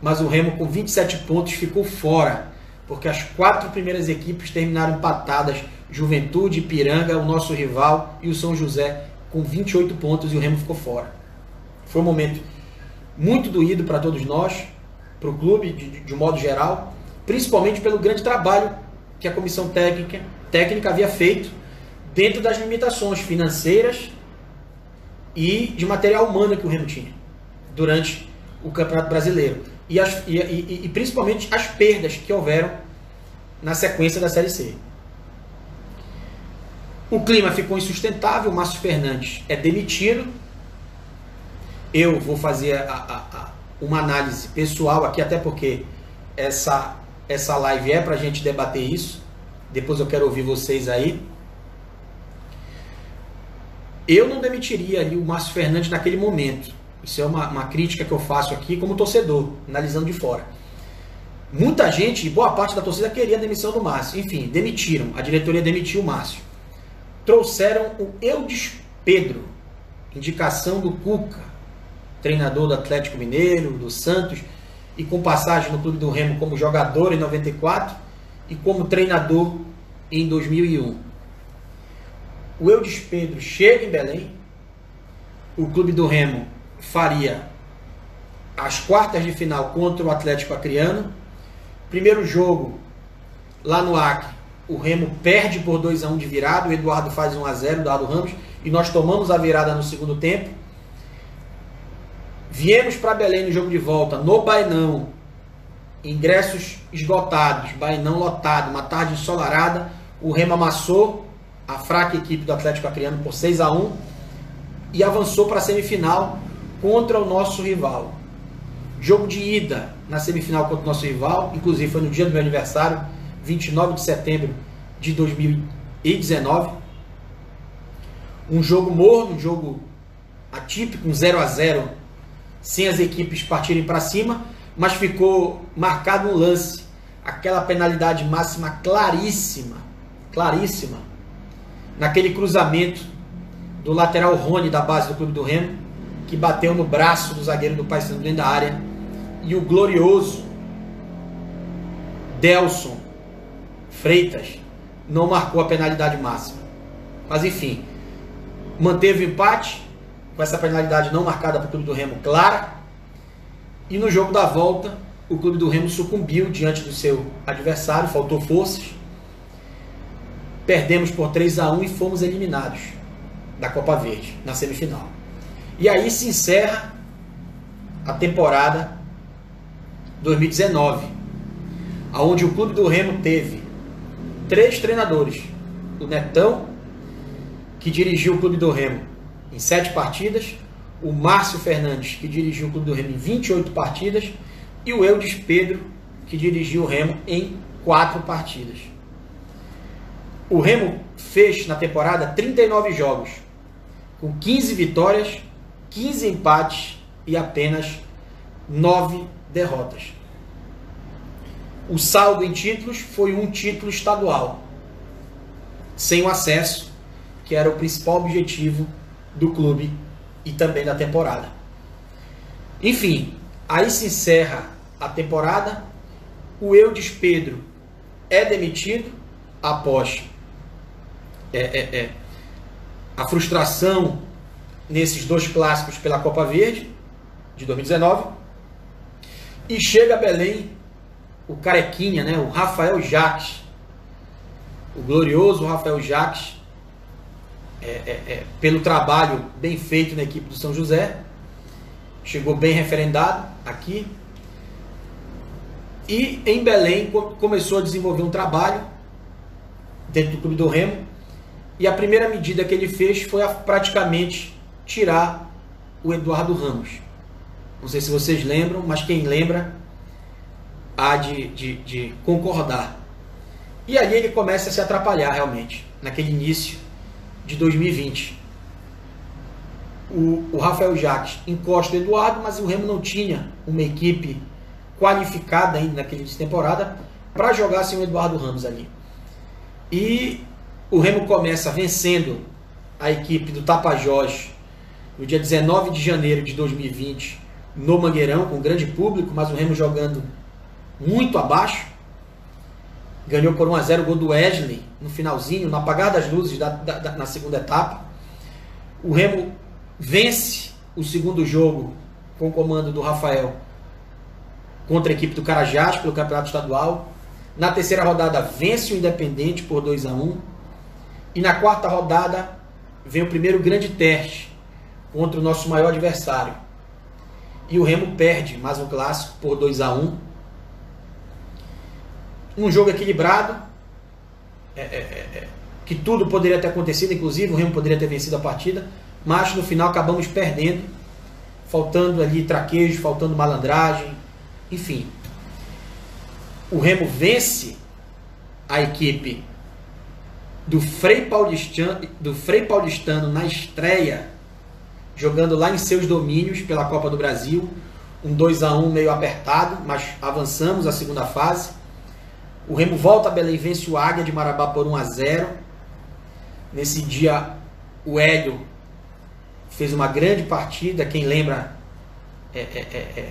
Mas o Remo com 27 pontos ficou fora, porque as 4 primeiras equipes terminaram empatadas, Juventude, Ipiranga, o nosso rival e o São José, com 28 pontos, e o Remo ficou fora. Foi um momento muito doído para todos nós, para o clube de modo geral, principalmente pelo grande trabalho que a comissão técnica havia feito dentro das limitações financeiras e de material humano que o Remo tinha durante o Campeonato Brasileiro. E principalmente as perdas que houveram na sequência da Série C. O clima ficou insustentável, o Márcio Fernandes é demitido. Eu vou fazer uma análise pessoal aqui, até porque essa live é para a gente debater isso. Depois eu quero ouvir vocês aí. Eu não demitiria ali o Márcio Fernandes naquele momento. Isso é uma crítica que eu faço aqui como torcedor, analisando de fora. Muita gente, boa parte da torcida, queria a demissão do Márcio. Enfim, demitiram. A diretoria demitiu o Márcio. Trouxeram o Eudes Pedro, indicação do Cuca, treinador do Atlético Mineiro, do Santos, e com passagem no clube do Remo como jogador em 94 e como treinador em 2001. O Eudes Pedro chega em Belém, o clube do Remo faria as quartas de final contra o Atlético Acreano. Primeiro jogo lá no Acre, o Remo perde por 2-1 de virada, o Eduardo faz 1-0, o Eduardo Ramos, e nós tomamos a virada no segundo tempo. Viemos para Belém no jogo de volta, no Bainão, ingressos esgotados, Bainão lotado, uma tarde ensolarada. O Remo amassou a fraca equipe do Atlético Acreano por 6-1 e avançou para a semifinal contra o nosso rival. Jogo de ida na semifinal contra o nosso rival, inclusive foi no dia do meu aniversário, 29 de setembro de 2019. Um jogo morno, um jogo atípico, um 0-0, sem as equipes partirem para cima, mas ficou marcado um lance, aquela penalidade máxima claríssima, naquele cruzamento do lateral Rony da base do clube do Remo, que bateu no braço do zagueiro do Paysandu dentro da área, e o glorioso Delson Freitas não marcou a penalidade máxima. Mas enfim, manteve o empate com essa penalidade não marcada para o clube do Remo clara, e no jogo da volta o clube do Remo sucumbiu diante do seu adversário, faltou forças, perdemos por 3-1 e fomos eliminados da Copa Verde na semifinal. E aí se encerra a temporada 2019, onde o clube do Remo teve 3 treinadores. O Netão, que dirigiu o clube do Remo em 7 partidas, o Márcio Fernandes, que dirigiu o clube do Remo em 28 partidas, e o Eudes Pedro, que dirigiu o Remo em 4 partidas. O Remo fez na temporada 39 jogos, com 15 vitórias, 15 empates e apenas 9 derrotas. O saldo em títulos foi um título estadual, sem o acesso, que era o principal objetivo do clube e também da temporada. Enfim, aí se encerra a temporada. O Eudes Pedro é demitido após a frustração nesses 2 clássicos pela Copa Verde de 2019, e chega a Belém o carequinha, né? O Rafael Jacques, o glorioso Rafael Jacques, pelo trabalho bem feito na equipe do São José, chegou bem referendado aqui, e em Belém começou a desenvolver um trabalho dentro do Clube do Remo, e a primeira medida que ele fez foi praticamente tirar o Eduardo Ramos. Não sei se vocês lembram, mas quem lembra há de concordar. E ali ele começa a se atrapalhar realmente, naquele início de 2020. O Rafael Jacques encosta o Eduardo, mas o Remo não tinha uma equipe qualificada ainda naquele início de temporada para jogar sem o Eduardo Ramos ali. E o Remo começa vencendo a equipe do Tapajós no dia 19 de janeiro de 2020, no Mangueirão, com grande público, mas o Remo jogando muito abaixo. Ganhou por 1-0 o gol do Wesley no finalzinho, no apagar das luzes na segunda etapa. O Remo vence o segundo jogo com o comando do Rafael contra a equipe do Carajás pelo Campeonato Estadual. Na terceira rodada vence o Independente por 2-1. E na quarta rodada vem o primeiro grande teste contra o nosso maior adversário. E o Remo perde mais um clássico por 2-1. Um jogo equilibrado, que tudo poderia ter acontecido, inclusive o Remo poderia ter vencido a partida, mas no final acabamos perdendo, faltando ali traquejo, faltando malandragem, enfim. O Remo vence a equipe do Frei Paulistano na estreia, jogando lá em seus domínios pela Copa do Brasil, um 2-1 meio apertado, mas avançamos a segunda fase. O Remo volta a Belém e vence o Águia de Marabá por 1-0. Nesse dia, o Hélio fez uma grande partida. Quem lembra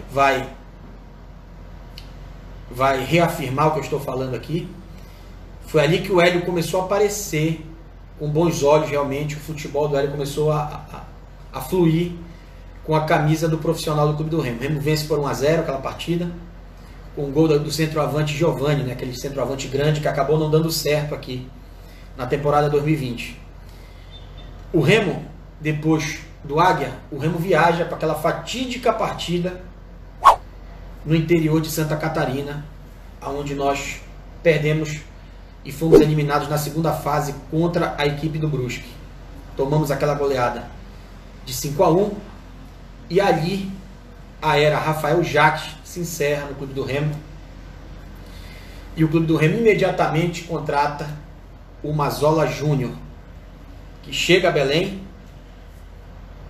vai reafirmar o que eu estou falando aqui. Foi ali que o Hélio começou a aparecer com bons olhos, realmente. O futebol do Hélio começou a fluir com a camisa do profissional do Clube do Remo. O Remo vence por 1-0 aquela partida, com o gol do centroavante Giovani, né? Aquele centroavante grande que acabou não dando certo aqui na temporada 2020. O Remo, depois do Águia, o Remo viaja para aquela fatídica partida no interior de Santa Catarina, onde nós perdemos e fomos eliminados na segunda fase contra a equipe do Brusque. Tomamos aquela goleada de 5-1 e ali a era Rafael Jacques se encerra no Clube do Remo. E o Clube do Remo imediatamente contrata o Mazola Júnior, que chega a Belém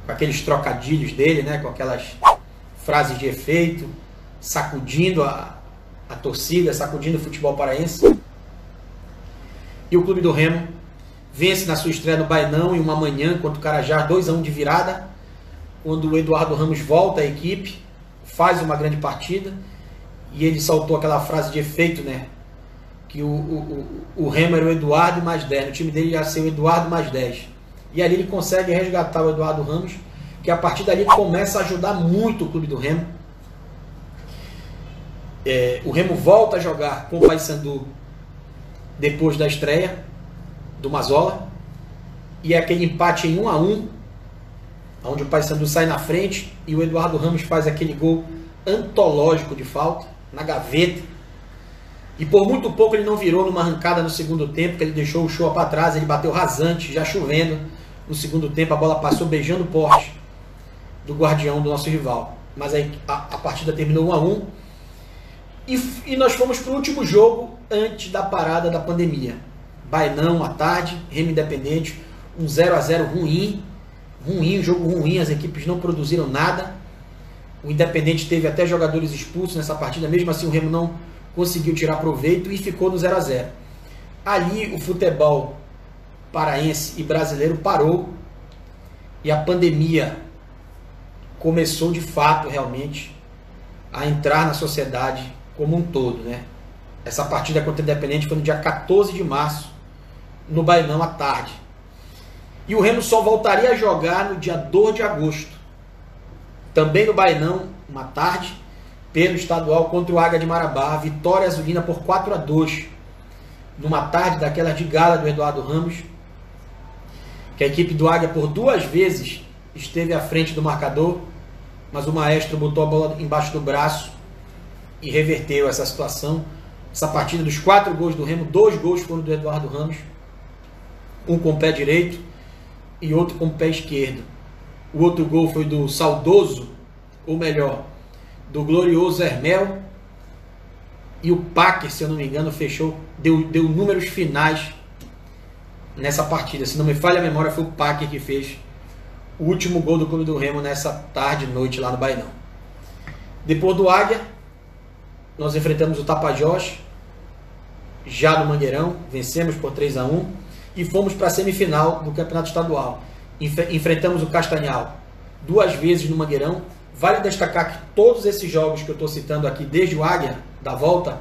com aqueles trocadilhos dele, né, com aquelas frases de efeito, sacudindo a torcida, sacudindo o futebol paraense. E o Clube do Remo vence na sua estreia no Bainão em uma manhã contra o Carajás, 2-1 de virada, quando o Eduardo Ramos volta à equipe, faz uma grande partida, e ele soltou aquela frase de efeito, né? Que o Remo era o Eduardo mais 10, o time dele ia ser o Eduardo mais 10. E ali ele consegue resgatar o Eduardo Ramos, que a partir dali começa a ajudar muito o Clube do Remo. O Remo volta a jogar com o Paysandu depois da estreia do Mazola, e é aquele empate em 1-1, onde o Paysandu sai na frente e o Eduardo Ramos faz aquele gol antológico de falta, na gaveta, e por muito pouco ele não virou numa arrancada no segundo tempo, que ele deixou o show para trás, ele bateu rasante, já chovendo no segundo tempo, a bola passou beijando o poste do guardião do nosso rival, mas aí a partida terminou 1-1, e nós fomos para o último jogo antes da parada da pandemia. Bainão à tarde, Remo Independente, um 0-0 ruim, um jogo ruim, as equipes não produziram nada. O Independente teve até jogadores expulsos nessa partida, mesmo assim o Remo não conseguiu tirar proveito e ficou no 0-0. Ali o futebol paraense e brasileiro parou e a pandemia começou de fato realmente a entrar na sociedade como um todo, né? Essa partida contra o Independente foi no dia 14 de março, no Bainão à tarde. E o Remo só voltaria a jogar no dia 2 de agosto. Também no Bainão, uma tarde, pelo estadual contra o Águia de Marabá, vitória azulina por 4-2, numa tarde daquela de gala do Eduardo Ramos, que a equipe do Águia por 2 vezes esteve à frente do marcador, mas o maestro botou a bola embaixo do braço e reverteu essa situação. Essa partida, dos 4 gols do Remo, 2 gols foram do Eduardo Ramos, um com o pé direito e outro com o pé esquerdo. O outro gol foi do saudoso, ou melhor, do glorioso Hermel, e o Packer, se eu não me engano, fechou, deu números finais nessa partida. Se não me falha a memória, foi o Packer que fez o último gol do Clube do Remo nessa tarde e noite lá no Bainão. Depois do Águia, nós enfrentamos o Tapajós, já no Mangueirão, vencemos por 3-1 e fomos para a semifinal do Campeonato Estadual. Enfrentamos o Castanhal 2 vezes no Mangueirão. Vale destacar que todos esses jogos que eu estou citando aqui, desde o Águia, da volta,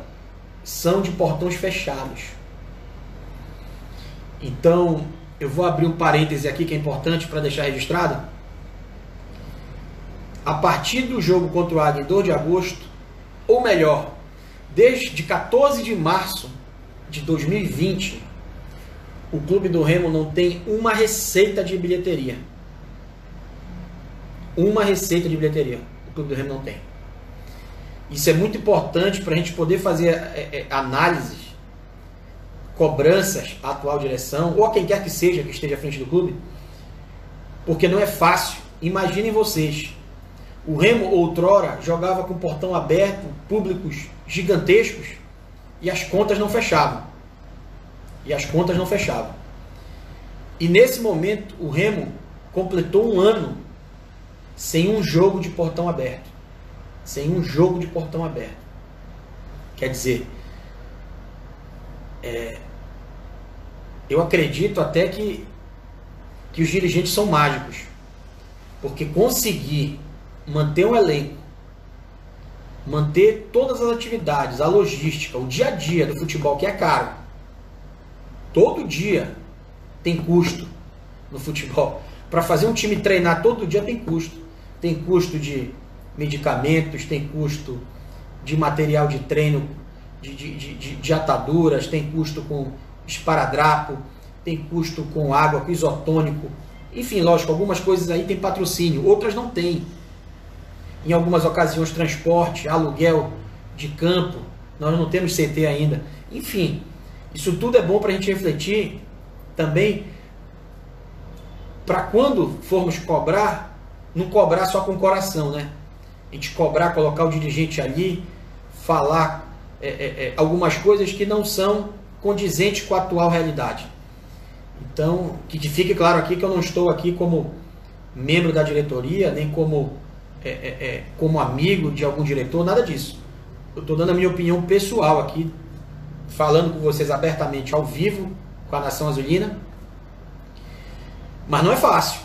são de portões fechados. Então, eu vou abrir um parêntese aqui que é importante para deixar registrado. A partir do jogo contra o Águia em 2 de agosto, ou melhor, desde 14 de março de 2020, o Clube do Remo não tem uma receita de bilheteria. Uma receita de bilheteria o Clube do Remo não tem. Isso é muito importante para a gente poder fazer análises, cobranças à atual direção, ou a quem quer que seja que esteja à frente do clube, porque não é fácil. Imaginem vocês, o Remo outrora jogava com o portão aberto, públicos gigantescos, e as contas não fechavam. E nesse momento o Remo completou 1 ano sem um jogo de portão aberto. Quer dizer, eu acredito até que os dirigentes são mágicos, porque conseguir manter um elenco, manter todas as atividades, a logística, o dia a dia do futebol, que é caro. Todo dia tem custo no futebol. Para fazer um time treinar todo dia tem custo. Tem custo de medicamentos, tem custo de material de treino, de ataduras, tem custo com esparadrapo, tem custo com água, com isotônico. Enfim, lógico, algumas coisas aí tem patrocínio, outras não tem. Em algumas ocasiões, transporte, aluguel de campo, nós não temos CT ainda. Enfim, isso tudo é bom para a gente refletir também, para quando formos cobrar, não cobrar só com o coração, né? A gente cobrar, colocar o dirigente ali, falar algumas coisas que não são condizentes com a atual realidade. Então, que fique claro aqui que eu não estou aqui como membro da diretoria, nem como amigo de algum diretor, nada disso. Eu estou dando a minha opinião pessoal aqui, falando com vocês abertamente, ao vivo, com a Nação Azulina. Mas não é fácil.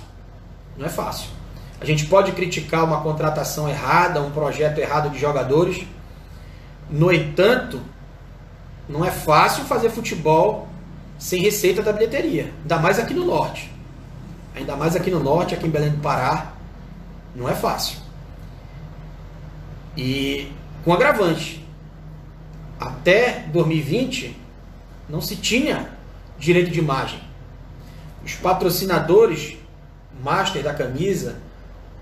Não é fácil. A gente pode criticar uma contratação errada, um projeto errado de jogadores. No entanto, não é fácil fazer futebol sem receita da bilheteria. Ainda mais aqui no Norte. Ainda mais aqui no Norte, aqui em Belém do Pará. Não é fácil. E com agravante. Até 2020, não se tinha direito de imagem. Os patrocinadores, master da camisa,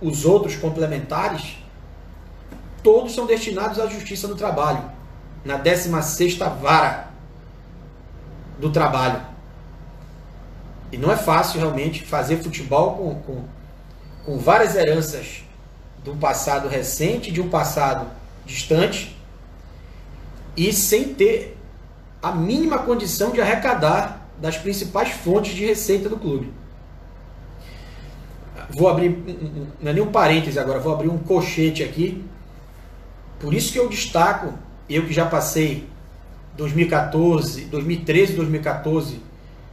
os outros complementares, todos são destinados à Justiça do Trabalho, na 16ª vara do trabalho. E não é fácil realmente fazer futebol com várias heranças de um passado recente, de um passado distante, e sem ter a mínima condição de arrecadar das principais fontes de receita do clube. Vou abrir, não é nem um parêntese agora, vou abrir um colchete aqui. Por isso que eu destaco, eu que já passei 2013 e 2014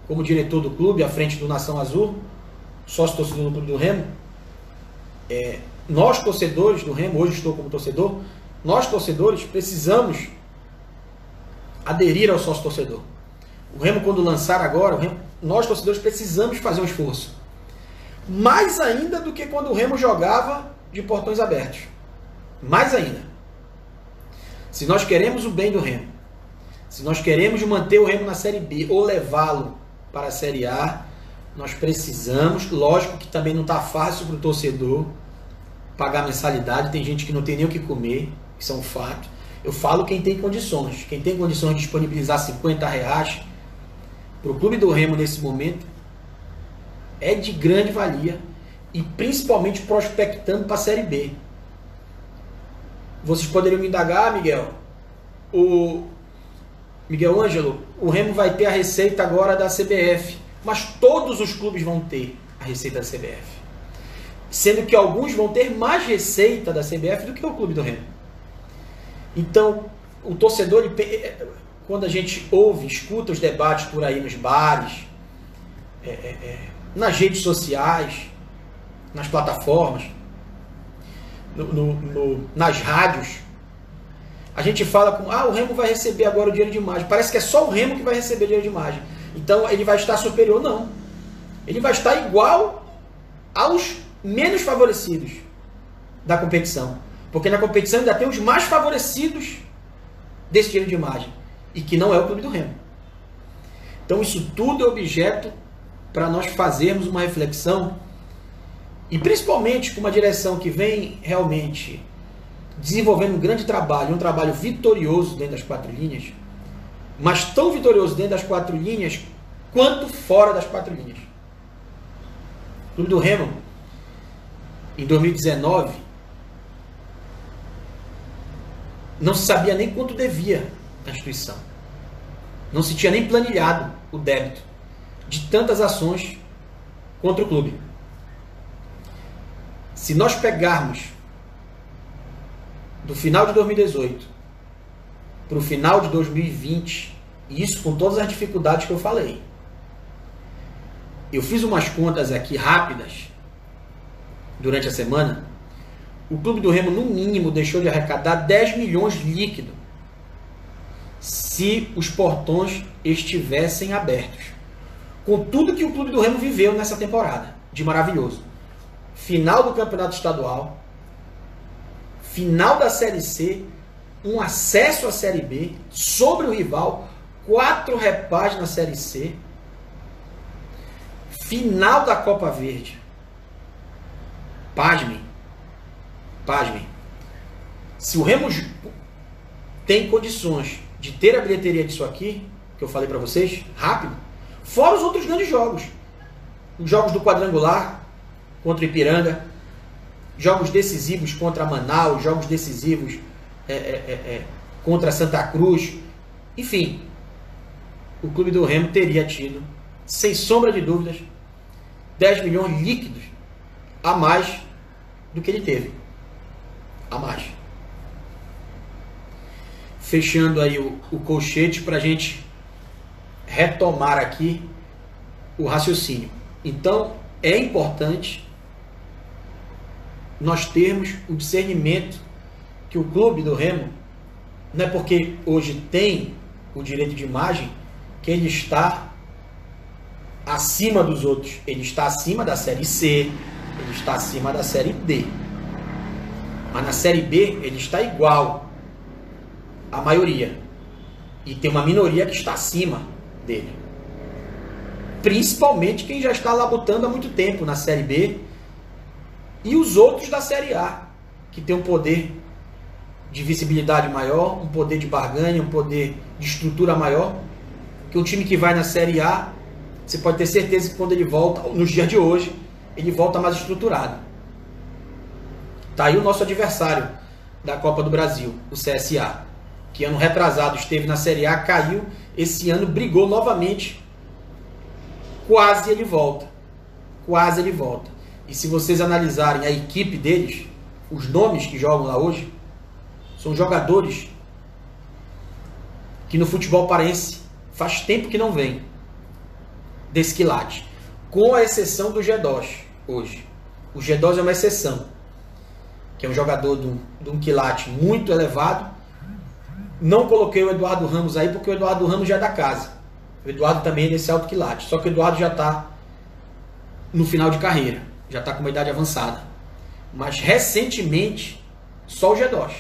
como diretor do clube, à frente do Nação Azul, sócio torcedor do Clube do Remo. Nós torcedores do Remo, hoje estou como torcedor, nós torcedores precisamos aderir ao sócio torcedor. O Remo, quando lançar agora, nós torcedores precisamos fazer um esforço. Mais ainda do que quando o Remo jogava de portões abertos. Mais ainda. Se nós queremos o bem do Remo, se nós queremos manter o Remo na Série B ou levá-lo para a Série A, nós precisamos, lógico que também não está fácil para o torcedor pagar mensalidade, tem gente que não tem nem o que comer, isso é um fato. Eu falo quem tem condições de disponibilizar R$50 para o Clube do Remo nesse momento, é de grande valia, e principalmente prospectando para a Série B. Vocês poderiam me indagar, Miguel Ângelo, o Remo vai ter a receita agora da CBF, mas todos os clubes vão ter a receita da CBF, sendo que alguns vão ter mais receita da CBF do que o Clube do Remo. Então, o torcedor, quando a gente ouve, escuta os debates por aí nos bares, nas redes sociais, nas plataformas, nas rádios, a gente fala com, o Remo vai receber agora o dinheiro de imagem. Parece que é só o Remo que vai receber dinheiro de imagem. Então ele vai estar superior. Não. Ele vai estar igual aos menos favorecidos da competição. Porque na competição ainda tem os mais favorecidos desse dinheiro de imagem. E que não é o Clube do Remo. Então isso tudo é objeto para nós fazermos uma reflexão. E principalmente com uma direção que vem realmente desenvolvendo um grande trabalho, um trabalho vitorioso dentro das 4 linhas, mas tão vitorioso dentro das 4 linhas quanto fora das 4 linhas. O Clube do Remo, em 2019, não se sabia nem quanto devia à instituição. Não se tinha nem planilhado o débito de tantas ações contra o clube. Se nós pegarmos do final de 2018 para o final de 2020, e isso com todas as dificuldades que eu falei, eu fiz umas contas aqui rápidas durante a semana. O Clube do Remo, no mínimo, deixou de arrecadar 10 milhões líquido se os portões estivessem abertos. Com tudo que o Clube do Remo viveu nessa temporada de maravilhoso. Final do Campeonato Estadual, final da Série C, um acesso à Série B, sobre o rival, 4 repás na Série C, final da Copa Verde. Pasmem. Se o Remo tem condições de ter a bilheteria disso aqui, que eu falei para vocês, rápido, fora os outros grandes jogos. Os jogos do quadrangular contra o Ipiranga, jogos decisivos contra Manaus, jogos decisivos contra Santa Cruz, enfim, o Clube do Remo teria tido, sem sombra de dúvidas, 10 milhões líquidos a mais do que ele teve. A mais. Fechando aí o colchete para a gente retomar aqui o raciocínio. Então, é importante nós termos o discernimento que o Clube do Remo, não é porque hoje tem o direito de imagem que ele está acima dos outros. Ele está acima da Série C, ele está acima da Série D. Mas na Série B ele está igual à maioria. E tem uma minoria que está acima dele. Principalmente quem já está labutando há muito tempo na Série B. E os outros da Série A, que tem um poder de visibilidade maior, um poder de barganha, um poder de estrutura maior. Que um time que vai na Série A, você pode ter certeza que quando ele volta, nos dias de hoje, ele volta mais estruturado. Está aí o nosso adversário da Copa do Brasil, o CSA, que ano retrasado esteve na Série A, caiu, esse ano brigou novamente, quase ele volta. Quase ele volta. E se vocês analisarem a equipe deles, os nomes que jogam lá hoje, são jogadores que no futebol paraense faz tempo que não vem desse quilate. Com a exceção do G2 hoje. O G2 é uma exceção, que é um jogador de um quilate muito elevado. Não coloquei o Eduardo Ramos aí, porque o Eduardo Ramos já é da casa. O Eduardo também é desse alto quilate. Só que o Eduardo já está no final de carreira. Já está com uma idade avançada. Mas recentemente, só o G2.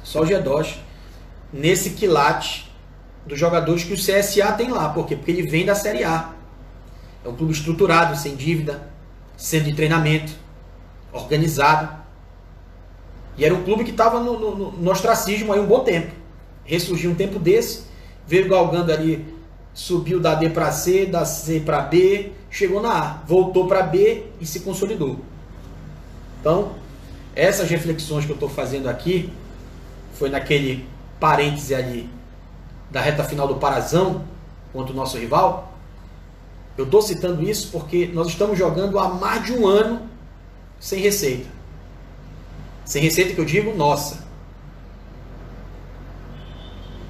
Só o G2 nesse quilate dos jogadores que o CSA tem lá. Por quê? Porque ele vem da Série A. É um clube estruturado, sem dívida, centro de treinamento, organizado. E era um clube que estava no ostracismo aí um bom tempo. Ressurgiu um tempo desse, veio galgando ali, subiu da D para C, da C para B, chegou na A, voltou para B e se consolidou. Então, essas reflexões que eu estou fazendo aqui, foi naquele parêntese ali da reta final do Parazão contra o nosso rival. Eu estou citando isso porque nós estamos jogando há mais de um ano sem receita. Sem receita que eu digo, nossa.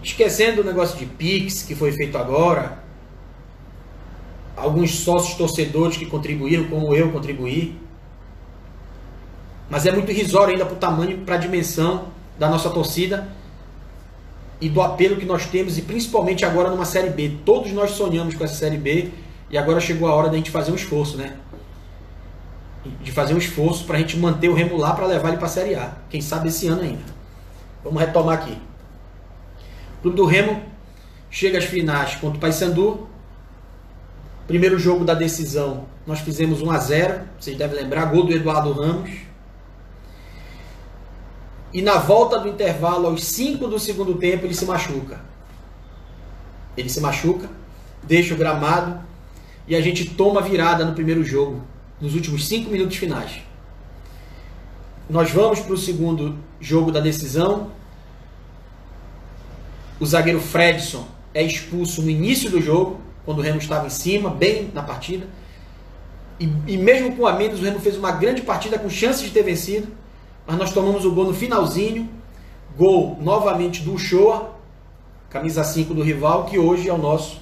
Esquecendo o negócio de Pix que foi feito agora, alguns sócios torcedores que contribuíram, como eu contribuí, mas é muito irrisório ainda para o tamanho, para a dimensão da nossa torcida e do apelo que nós temos, e principalmente agora numa Série B. Todos nós sonhamos com essa Série B e agora chegou a hora da gente fazer um esforço, né? De fazer um esforço para a gente manter o Remo lá para levar ele para a Série A. Quem sabe esse ano ainda. Vamos retomar aqui. O Clube do Remo chega às finais contra o Paysandu. Primeiro jogo da decisão, nós fizemos 1-0. Vocês devem lembrar, gol do Eduardo Ramos. E na volta do intervalo, aos 5 do segundo tempo, ele se machuca. Ele se machuca, deixa o gramado e a gente toma virada no primeiro jogo, nos últimos 5 minutos finais. Nós vamos para o segundo jogo da decisão. O zagueiro Fredson é expulso no início do jogo, quando o Remo estava em cima, bem na partida. E mesmo com a menos, o Remo fez uma grande partida com chances de ter vencido. Mas nós tomamos o gol no finalzinho. Gol novamente do Uchoa, camisa 5 do rival, que hoje é o nosso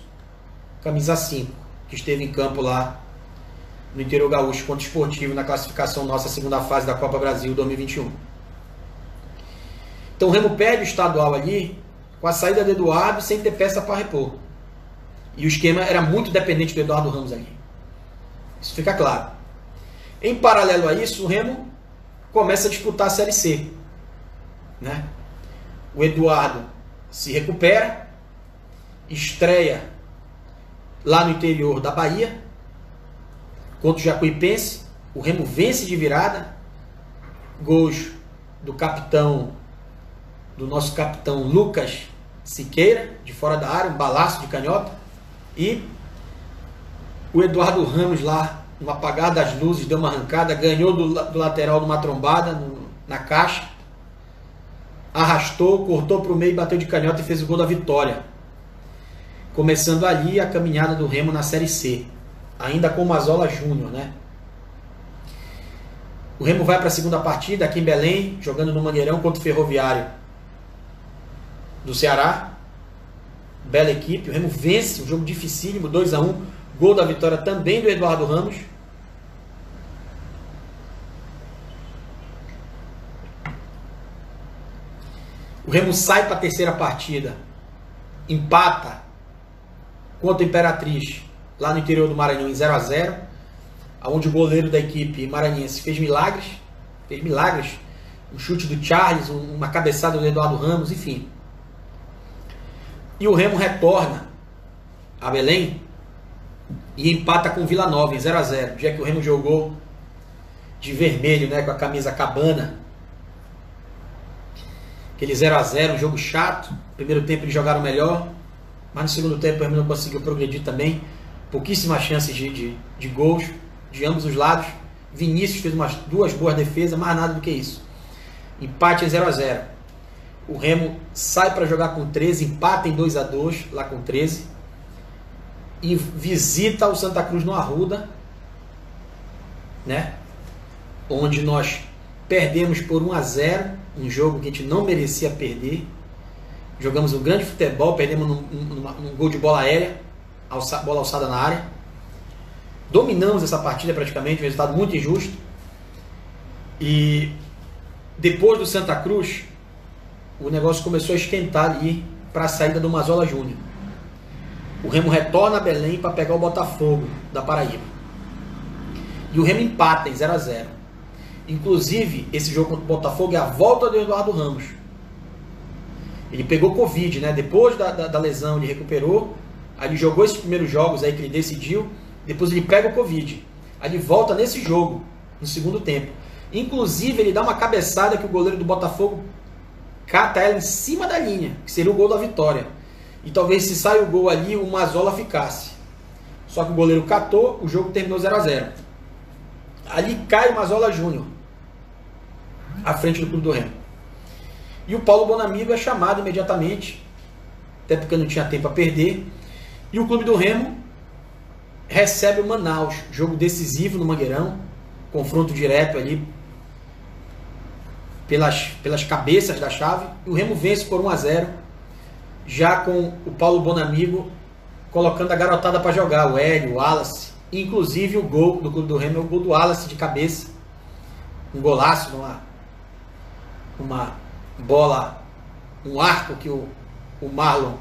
camisa 5, que esteve em campo lá no interior gaúcho contra o Esportivo na classificação nossa segunda fase da Copa Brasil 2021. Então o Remo perde o estadual ali com a saída do Eduardo sem ter peça para repor. E o esquema era muito dependente do Eduardo Ramos ali. Isso fica claro. Em paralelo a isso, o Remo começa a disputar a Série C, né? O Eduardo se recupera, estreia lá no interior da Bahia contra o Jacuipense. O Remo vence de virada, gols do nosso capitão Lucas Siqueira, de fora da área, um balaço de canhota, e o Eduardo Ramos lá, no apagar das luzes, deu uma arrancada, ganhou do lateral numa trombada na caixa, arrastou, cortou para o meio, bateu de canhota e fez o gol da vitória. Começando ali a caminhada do Remo na Série C, ainda com o Mazola Júnior, né? O Remo vai para a segunda partida aqui em Belém, jogando no Mangueirão contra o Ferroviário do Ceará. Bela equipe, o Remo vence, um jogo dificílimo, 2-1, gol da vitória também do Eduardo Ramos. O Remo sai para a terceira partida, empata contra a Imperatriz, lá no interior do Maranhão, em 0-0, onde o goleiro da equipe maranhense fez milagres, um chute do Charles, uma cabeçada do Eduardo Ramos, enfim. E o Remo retorna a Belém e empata com o Vila Nova em 0-0, já que o Remo jogou de vermelho, né, com a camisa cabana. Aquele 0-0, um jogo chato. No primeiro tempo eles jogaram melhor, mas no segundo tempo o Remo não conseguiu progredir também. Pouquíssimas chances de gols de ambos os lados. Vinícius fez umas 2 boas defesas, mais nada do que isso. Empate em 0-0. O Remo sai para jogar com 13, empata em 2-2 lá com 13 e visita o Santa Cruz no Arruda, né? Onde nós perdemos por 1-0, um jogo que a gente não merecia perder. Jogamos um grande futebol, perdemos num gol de bola aérea, bola alçada na área. Dominamos essa partida praticamente, um resultado muito injusto. E depois do Santa Cruz, o negócio começou a esquentar ali para a saída do Mazola Júnior. O Remo retorna a Belém para pegar o Botafogo da Paraíba. E o Remo empata em 0-0. Inclusive, esse jogo contra o Botafogo é a volta do Eduardo Ramos. Ele pegou Covid, né? Depois da lesão ele recuperou, aí ele jogou esses primeiros jogos aí que ele decidiu, depois ele pega o Covid. Aí ele volta nesse jogo, no segundo tempo. Inclusive ele dá uma cabeçada que o goleiro do Botafogo cata ela em cima da linha, que seria o gol da vitória. E talvez se saia o gol ali, o Mazzola ficasse. Só que o goleiro catou, o jogo terminou 0 a 0. Ali cai o Mazzola Júnior, à frente do Clube do Remo. E o Paulo Bonamigo é chamado imediatamente, até porque não tinha tempo a perder. E o Clube do Remo recebe o Manaus, jogo decisivo no Mangueirão, confronto direto ali pelas cabeças da chave. E o Remo vence por 1 a 0, já com o Paulo Bonamigo colocando a garotada para jogar, o Hélio, o Wallace. Inclusive o gol do Clube do Remo é o gol do Wallace de cabeça, um golaço, uma bola, um arco que o Marlon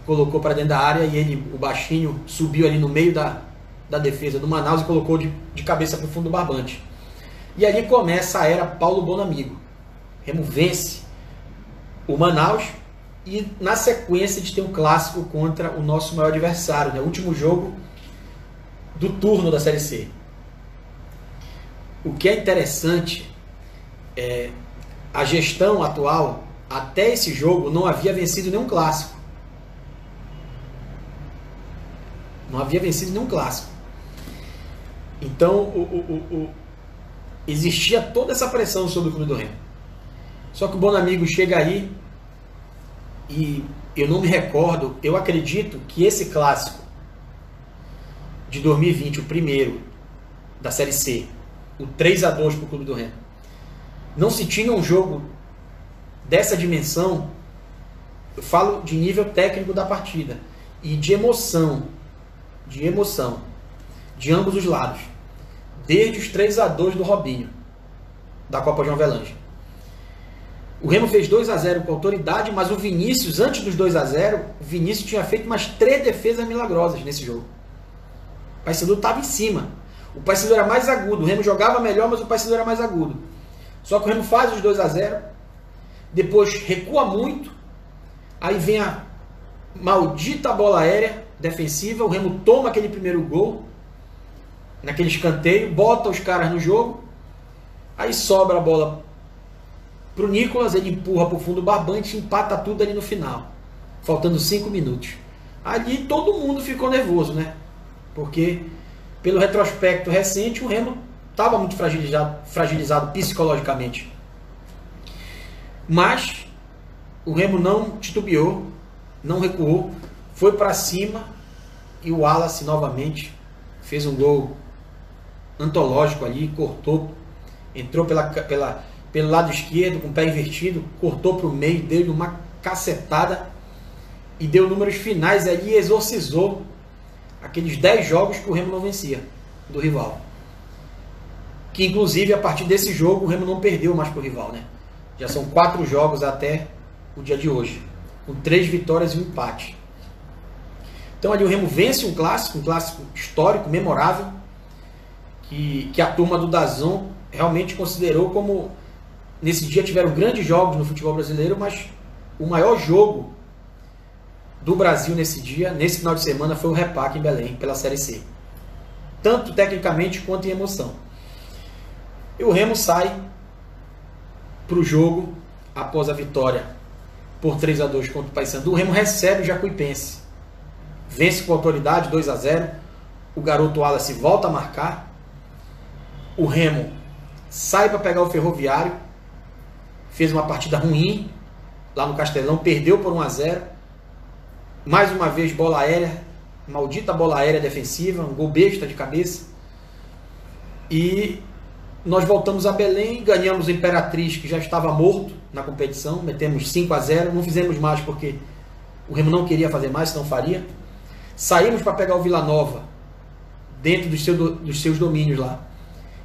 colocou para dentro da área, e ele, o baixinho, subiu ali no meio da defesa do Manaus e colocou de cabeça para o fundo do barbante. E ali começa a era Paulo Bonamigo. Remo vence o Manaus e na sequência de ter um clássico contra o nosso maior adversário, né? O último jogo do turno da Série C. O que é interessante é a gestão atual, até esse jogo, não havia vencido nenhum clássico. Não havia vencido nenhum clássico. Então, existia toda essa pressão sobre o Clube do Remo. Só que o Bonamigo chega aí e eu não me recordo, eu acredito que esse clássico de 2020, o primeiro da Série C, o 3 a 2 para o Clube do Remo, não se tinha um jogo dessa dimensão. Eu falo de nível técnico da partida e de emoção de ambos os lados, desde os 3 a 2 do Robinho da Copa João Avelange. O Remo fez 2 a 0 com autoridade, mas o Vinícius, antes dos 2 a 0, o Vinícius tinha feito umas 3 defesas milagrosas nesse jogo. O Paysandu estava em cima. O Paysandu era mais agudo, o Remo jogava melhor, mas o Paysandu era mais agudo. Só que o Remo faz os 2 a 0, depois recua muito, aí vem a maldita bola aérea defensiva, o Remo toma aquele primeiro gol, naquele escanteio, bota os caras no jogo, aí sobra a bola pro Nicolas, ele empurra pro fundo do barbante, empata tudo ali no final, faltando 5 minutos. Ali todo mundo ficou nervoso, né? Porque pelo retrospecto recente, o Remo estava muito fragilizado psicologicamente. Mas o Remo não titubeou, não recuou, foi para cima, e o Wallace novamente fez um gol antológico ali, cortou, entrou pelo lado esquerdo com o pé invertido, cortou para o meio, deu uma cacetada e deu números finais ali e exorcizou aqueles 10 jogos que o Remo não vencia do rival. Que inclusive a partir desse jogo o Remo não perdeu mais para o rival, né? Já são 4 jogos até o dia de hoje, com 3 vitórias e um empate. Então ali o Remo vence um clássico histórico, memorável, que a turma do DAZN realmente considerou como, nesse dia tiveram grandes jogos no futebol brasileiro, mas o maior jogo do Brasil nesse dia, nesse final de semana, foi o Repac em Belém, pela Série C. Tanto tecnicamente quanto em emoção. E o Remo sai para o jogo após a vitória por 3 a 2 contra o Paysandu. O Remo recebe o Jacuipense. Vence com autoridade, 2 a 0. O garoto Wallace volta a marcar. O Remo sai para pegar o Ferroviário. Fez uma partida ruim lá no Castelão, perdeu por 1 a 0. Mais uma vez bola aérea, maldita bola aérea defensiva, um gol besta de cabeça. E nós voltamos a Belém, ganhamos o Imperatriz, que já estava morto na competição, metemos 5 a 0, não fizemos mais porque o Remo não queria fazer mais, senão faria. Saímos para pegar o Vila Nova, dentro dos seus domínios lá.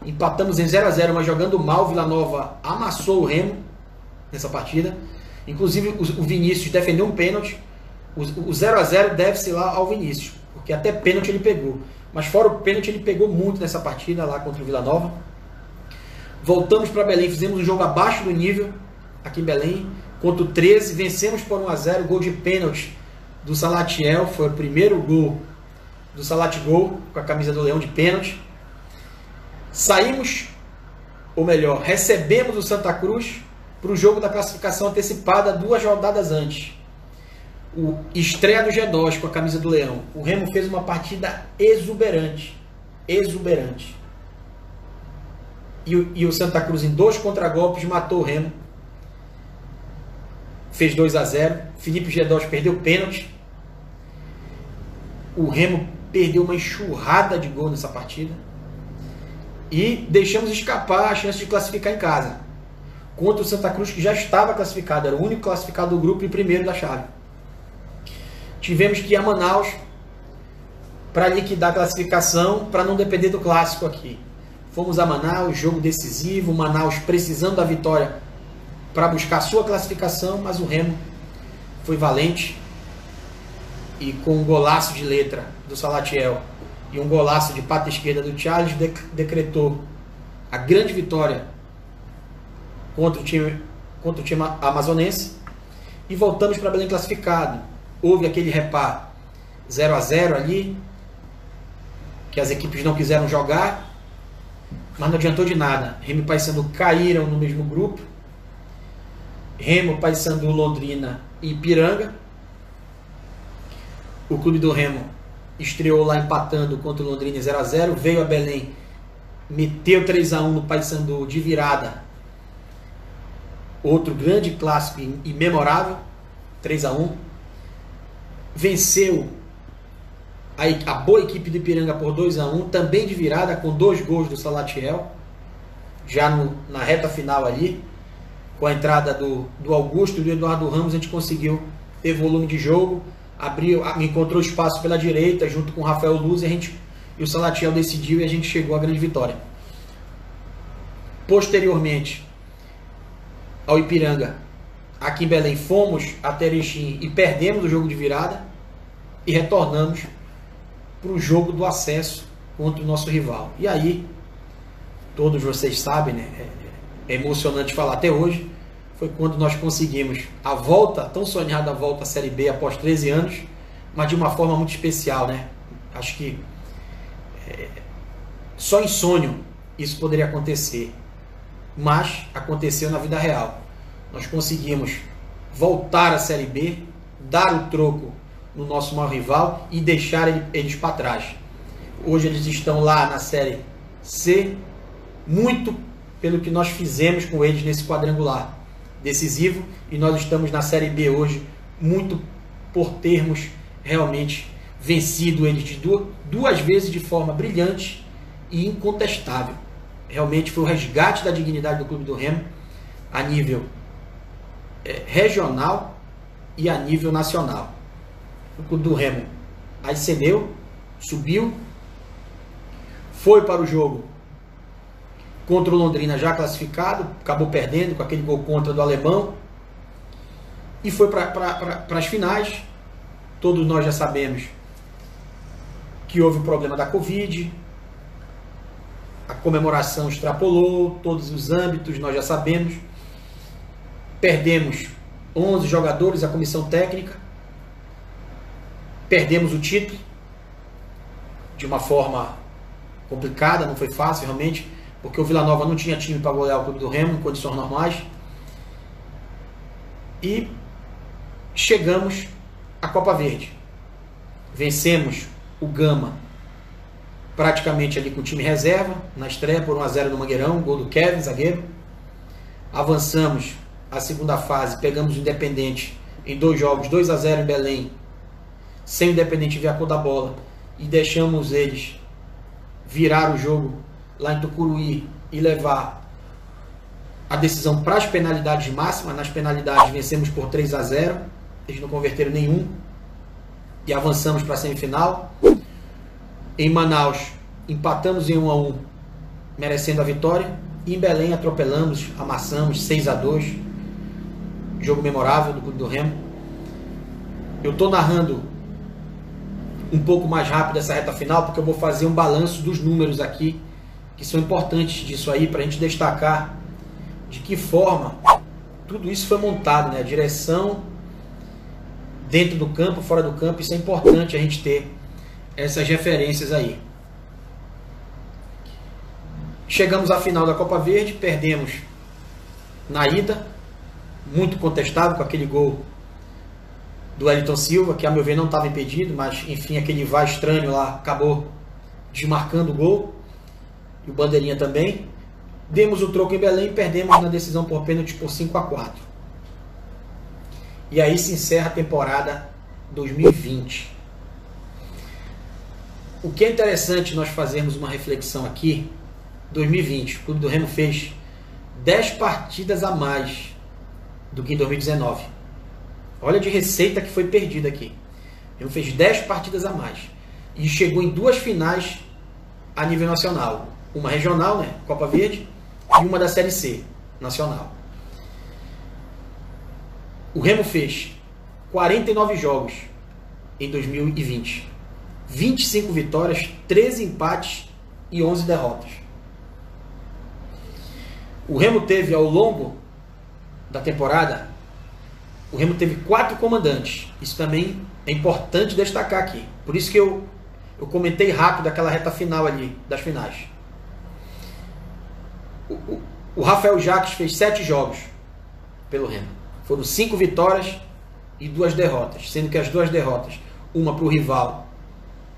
Empatamos em 0 a 0, mas jogando mal, o Vila Nova amassou o Remo nessa partida. Inclusive o Vinícius defendeu um pênalti. O 0 a 0 deve-se lá ao Vinícius, porque até pênalti ele pegou. Mas fora o pênalti, ele pegou muito nessa partida lá contra o Vila Nova. Voltamos para Belém, fizemos um jogo abaixo do nível aqui em Belém. Contra o 13, vencemos por 1-0, gol de pênalti do Salatiel, foi o primeiro gol do Salatgol, com a camisa do Leão de pênalti. Saímos, ou melhor, recebemos o Santa Cruz para o jogo da classificação antecipada 2 rodadas antes. O estreia do G2 com a camisa do Leão. O Remo fez uma partida exuberante. Exuberante. E o Santa Cruz, em 2 contragolpes, matou o Remo. Fez 2-0. Felipe G2 perdeu o pênalti. O Remo perdeu uma enxurrada de gol nessa partida. E deixamos escapar a chance de classificar em casa. Contra o Santa Cruz, que já estava classificado. Era o único classificado do grupo e primeiro da chave. Tivemos que ir a Manaus para liquidar a classificação, para não depender do clássico aqui. Fomos a Manaus, jogo decisivo, Manaus precisando da vitória para buscar a sua classificação, mas o Remo foi valente e com um golaço de letra do Salatiel e um golaço de pata esquerda do Charles, decretou a grande vitória contra o time amazonense e voltamos para Belém classificado. Houve aquele repar 0-0 ali, que as equipes não quiseram jogar, mas não adiantou de nada. Remo e Paysandu caíram no mesmo grupo. Remo, Paysandu, Londrina e Ipiranga. O clube do Remo estreou lá empatando contra o Londrina 0-0. Veio a Belém, meteu 3-1 no Paysandu de virada. Outro grande clássico e memorável, 3-1. Venceu a boa equipe do Ipiranga por 2-1, também de virada, com 2 gols do Salatiel, já na reta final ali, com a entrada do Augusto e do Eduardo Ramos. A gente conseguiu ter volume de jogo, encontrou espaço pela direita, junto com o Rafael Luz, e o Salatiel decidiu e a gente chegou à grande vitória. Posteriormente ao Ipiranga, aqui em Belém, fomos até Erechim e perdemos o jogo de virada e retornamos para o jogo do acesso contra o nosso rival. E aí, todos vocês sabem, né? É emocionante falar até hoje, foi quando nós conseguimos a volta, tão sonhada volta à Série B após 13 anos, mas de uma forma muito especial, né? Acho que só em sonho isso poderia acontecer, mas aconteceu na vida real. Nós conseguimos voltar à Série B, dar o troco no nosso maior rival e deixar eles para trás. Hoje eles estão lá na Série C, muito pelo que nós fizemos com eles nesse quadrangular decisivo, e nós estamos na Série B hoje, muito por termos realmente vencido eles de duas vezes de forma brilhante e incontestável. Realmente foi o resgate da dignidade do clube do Remo a nível regional e a nível nacional. O clube do Remo ascendeu, subiu, foi para o jogo contra o Londrina já classificado, acabou perdendo com aquele gol contra do alemão, e foi para as finais. Todos nós já sabemos que houve o problema da Covid, a comemoração extrapolou todos os âmbitos, nós já sabemos. Perdemos 11 jogadores, a comissão técnica, perdemos o título de uma forma complicada, não foi fácil realmente, porque o Vila Nova não tinha time para golear o clube do Remo em condições normais. E chegamos à Copa Verde. Vencemos o Gama praticamente ali com o time reserva, na estreia por 1-0 no Mangueirão, gol do Kevin, zagueiro. Avançamos a segunda fase, pegamos o Independente em 2 jogos, 2-0 em Belém, sem o Independente ver a cor da bola, e deixamos eles virar o jogo lá em Tucuruí e levar a decisão para as penalidades máximas. Nas penalidades vencemos por 3-0, eles não converteram nenhum e avançamos para a semifinal. Em Manaus empatamos em 1-1, merecendo a vitória, e em Belém atropelamos, amassamos 6-2, jogo memorável do clube do Remo. Eu estou narrando um pouco mais rápido essa reta final, porque eu vou fazer um balanço dos números aqui, que são importantes disso aí, para a gente destacar de que forma tudo isso foi montado, né? A direção dentro do campo, fora do campo, isso é importante a gente ter essas referências aí. Chegamos à final da Copa Verde, perdemos na ida, muito contestado com aquele gol do Wellington Silva, que a meu ver não estava impedido, mas enfim, aquele VAR estranho lá acabou desmarcando o gol, e o Bandeirinha também. Demos o troco em Belém e perdemos na decisão por pênalti por 5-4. E aí se encerra a temporada 2020. O que é interessante nós fazermos uma reflexão aqui, 2020, o Clube do Remo fez 10 partidas a mais do que em 2019. Olha de receita que foi perdida aqui. O Remo fez 10 partidas a mais. E chegou em 2 finais a nível nacional. Uma regional, né, Copa Verde, e uma da Série C, nacional. O Remo fez 49 jogos em 2020. 25 vitórias, 13 empates e 11 derrotas. O Remo teve, ao longo da temporada, o Remo teve 4 comandantes. Isso também é importante destacar aqui. Por isso que eu comentei rápido aquela reta final ali, das finais. O Rafael Jacques fez 7 jogos pelo Remo. Foram 5 vitórias e 2 derrotas. Sendo que as 2 derrotas, uma para o rival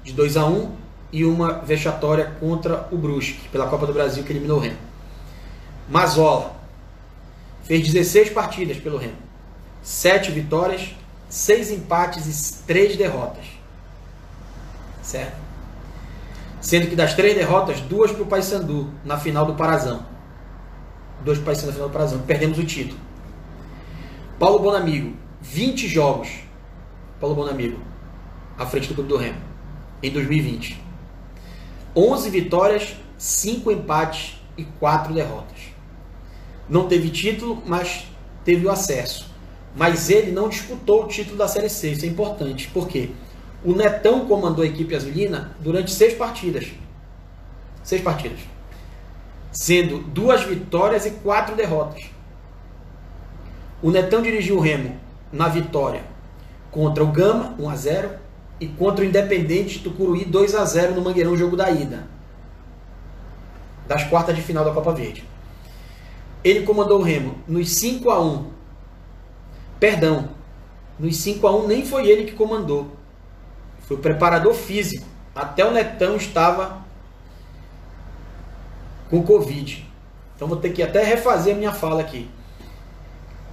de 2-1 e uma vexatória contra o Brusque, pela Copa do Brasil, que eliminou o Remo. Mazzola fez 16 partidas pelo Remo. 7 vitórias, 6 empates e 3 derrotas. Certo? Sendo que das 3 derrotas, 2 para o Paysandu na final do Parazão. 2 para o Paysandu na final do Parazão. Perdemos o título. Paulo Bonamigo, 20 jogos. Paulo Bonamigo, à frente do Clube do Remo, em 2020. 11 vitórias, 5 empates e 4 derrotas. Não teve título, mas teve o acesso. Mas ele não disputou o título da Série C. Isso é importante. Por quê? O Netão comandou a equipe azulina durante 6 partidas. 6 partidas. Sendo 2 vitórias e 4 derrotas. O Netão dirigiu o Remo na vitória contra o Gama, 1-0, e contra o Independente Tucuruí, 2-0 no Mangueirão, jogo da ida, das quartas de final da Copa Verde. Ele comandou o Remo nos 5-1. Perdão, nos 5-1 nem foi ele que comandou. Foi o preparador físico. Até o Netão estava com Covid. Então vou ter que até refazer a minha fala aqui.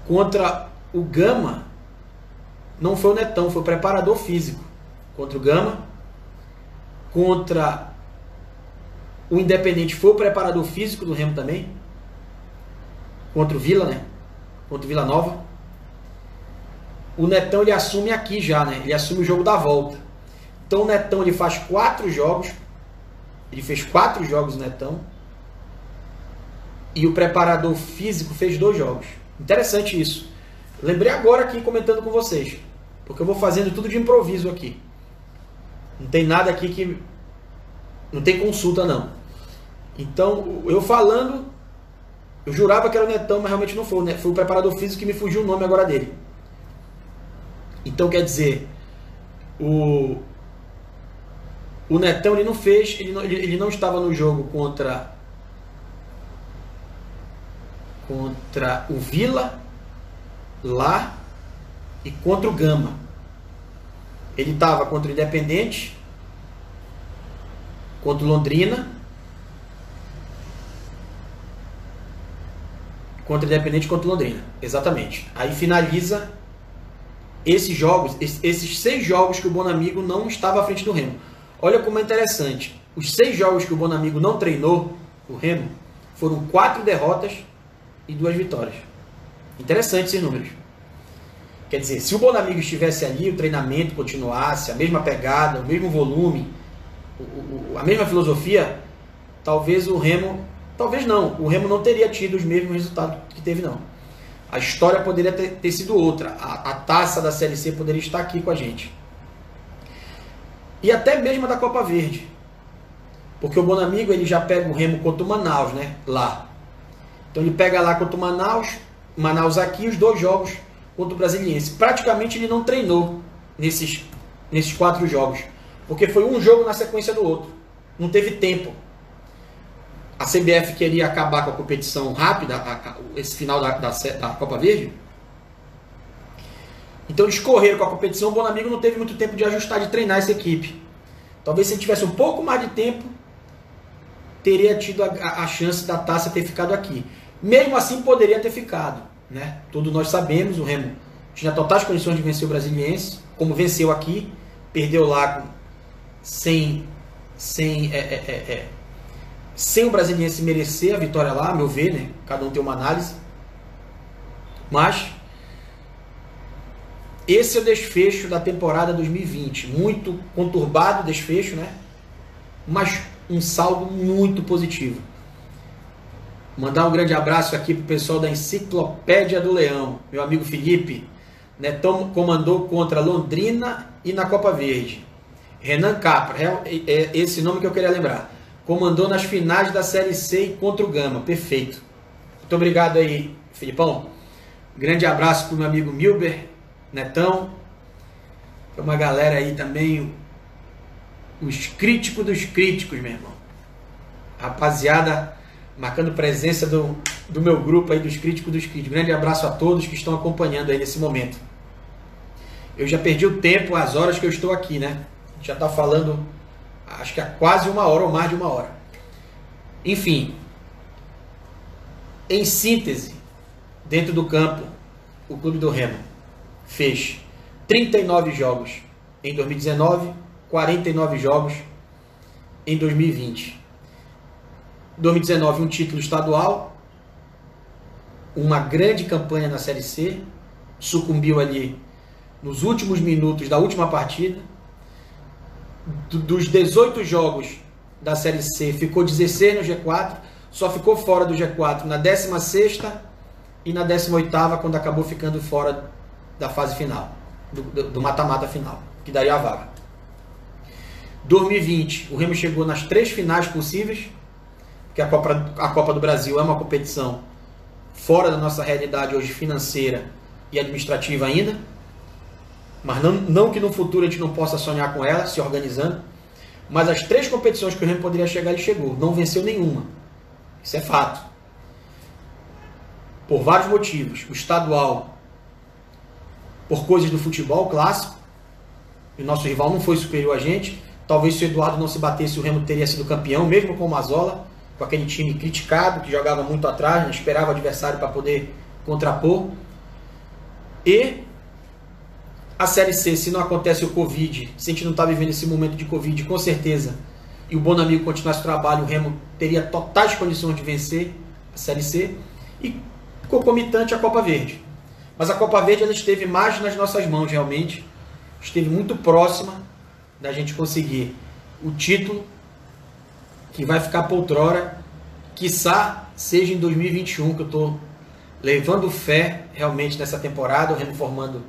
Contra o Gama, não foi o Netão, foi o preparador físico. Contra o Gama. Contra o Independente, foi o preparador físico do Remo também. Contra o Vila, né? Contra o Vila Nova. O Netão, ele assume aqui já, né? Ele assume o jogo da volta. Então o Netão, ele faz 4 jogos. Ele fez 4 jogos, o Netão. E o preparador físico fez 2 jogos. Interessante isso. Lembrei agora aqui comentando com vocês. Porque eu vou fazendo tudo de improviso aqui. Não tem nada aqui que... Não tem consulta, não. Então, eu falando... Eu jurava que era o Netão, mas realmente não foi. Foi o preparador físico que me fugiu o nome agora dele. Então, quer dizer... O Netão, ele não fez... Ele não estava no jogo contra o Vila, lá, e contra o Gama. Ele estava contra o Independente, contra o Londrina, contra o Independente, contra o Londrina, exatamente. Aí finaliza esses jogos, esses 6 jogos que o Bonamigo não estava à frente do Remo. Olha como é interessante. Os 6 jogos que o Bonamigo não treinou, o Remo, foram 4 derrotas e 2 vitórias. Interessante esses números. Quer dizer, se o Bonamigo estivesse ali, o treinamento continuasse, a mesma pegada, o mesmo volume, a mesma filosofia, talvez o Remo... Talvez não. O Remo não teria tido os mesmos resultados que teve, não. A história poderia ter sido outra. A taça da Série C poderia estar aqui com a gente. E até mesmo a da Copa Verde. Porque o Bonamigo, ele já pega o Remo contra o Manaus, né? Lá. Então ele pega lá contra o Manaus, Manaus aqui, os 2 jogos contra o Brasiliense. Praticamente ele não treinou nesses 4 jogos, porque foi um jogo na sequência do outro. Não teve tempo. A CBF queria acabar com a competição rápida, esse final da Copa Verde. Então eles correram com a competição, o Bonamigo não teve muito tempo de ajustar, de treinar essa equipe. Talvez se ele tivesse um pouco mais de tempo, teria tido a chance da taça ter ficado aqui. Mesmo assim poderia ter ficado, né? Todos nós sabemos, o Remo tinha totais condições de vencer o Brasiliense, como venceu aqui, perdeu lá sem o Brasiliense merecer a vitória lá, a meu ver, né? Cada um tem uma análise. Mas esse é o desfecho da temporada 2020. Muito conturbado o desfecho, né? Mas um saldo muito positivo. Mandar um grande abraço aqui pro pessoal da Enciclopédia do Leão. Meu amigo Felipe, Netão comandou contra Londrina e na Copa Verde. Renan Capra, é esse nome que eu queria lembrar. Comandou nas finais da Série C e contra o Gama. Perfeito. Muito obrigado aí, Filipão. Grande abraço pro meu amigo Milber, Netão. Tem uma galera aí também, os críticos dos críticos, meu irmão. Rapaziada, marcando presença do meu grupo aí, dos críticos dos críticos. Grande abraço a todos que estão acompanhando aí nesse momento. Eu já perdi o tempo, as horas que eu estou aqui, né? Já está falando, acho que há quase 1 hora ou mais de 1 hora. Enfim, em síntese, dentro do campo, o Clube do Remo fez 39 jogos em 2019, 49 jogos em 2020. 2019, um título estadual, uma grande campanha na Série C, sucumbiu ali nos últimos minutos da última partida. Dos 18 jogos da Série C, ficou 16 no G4, só ficou fora do G4 na 16ª e na 18ª, quando acabou ficando fora da fase final, do mata-mata final, que daria a vaga. 2020, o Remo chegou nas 3 finais possíveis, porque a Copa do Brasil é uma competição fora da nossa realidade hoje financeira e administrativa ainda, mas não que no futuro a gente não possa sonhar com ela, se organizando, mas as 3 competições que o Remo poderia chegar, ele chegou, não venceu nenhuma, isso é fato, por vários motivos. O estadual, por coisas do futebol clássico, e o nosso rival não foi superior a gente. Talvez se o Eduardo não se batesse, o Remo teria sido campeão, mesmo com o Mazola, com aquele time criticado, que jogava muito atrás, né? Esperava o adversário para poder contrapor. E a Série C, se não acontece o Covid, se a gente não está vivendo esse momento de Covid, com certeza, e o Bonamigo continuasse o trabalho, o Remo teria totais condições de vencer a Série C, e concomitante a Copa Verde. Mas a Copa Verde ela esteve mais nas nossas mãos, realmente, esteve muito próxima da gente conseguir o título, que vai ficar por outrora, quiçá seja em 2021, que eu estou levando fé realmente nessa temporada, o Remo formando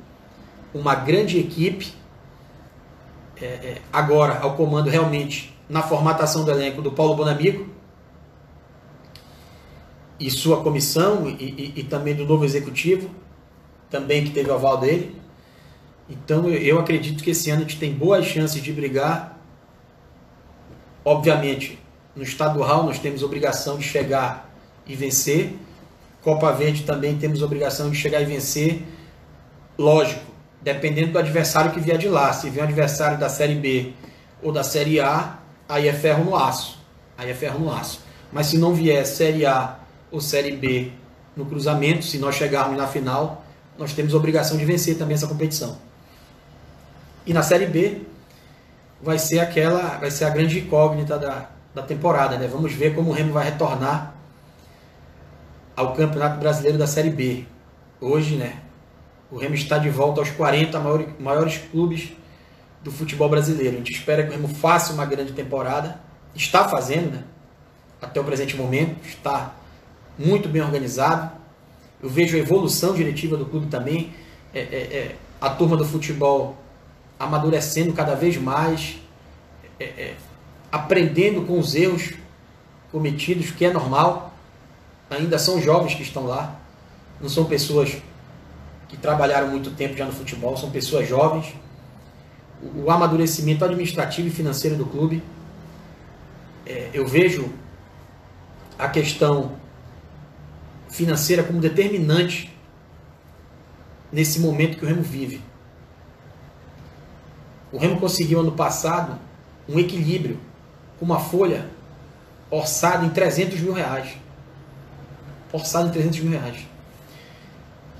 uma grande equipe, agora ao comando realmente na formatação do elenco do Paulo Bonamigo e sua comissão e também do novo executivo, também que teve o aval dele. Então eu acredito que esse ano a gente tem boas chances de brigar. Obviamente, no estadual nós temos obrigação de chegar e vencer. Copa Verde também temos obrigação de chegar e vencer. Lógico, dependendo do adversário que vier de lá. Se vier um adversário da Série B ou da Série A, aí é ferro no aço. Aí é ferro no aço. Mas se não vier Série A ou Série B no cruzamento, se nós chegarmos na final, nós temos obrigação de vencer também essa competição. E na Série B vai ser a grande incógnita da temporada, né? Vamos ver como o Remo vai retornar ao Campeonato Brasileiro da Série B. Hoje, né, o Remo está de volta aos 40 maiores clubes do futebol brasileiro. A gente espera que o Remo faça uma grande temporada. Está fazendo, né? Até o presente momento. Está muito bem organizado. Eu vejo a evolução diretiva do clube também. A turma do futebol amadurecendo cada vez mais. Aprendendo com os erros cometidos, que é normal. Ainda são jovens que estão lá. não são pessoas que trabalharam muito tempo já no futebol, são pessoas jovens. O amadurecimento administrativo e financeiro do clube, eu vejo a questão financeira como determinante nesse momento que o Remo vive. O Remo conseguiu ano passado um equilíbrio com uma folha orçada em 300 mil reais. Orçada em 300 mil reais.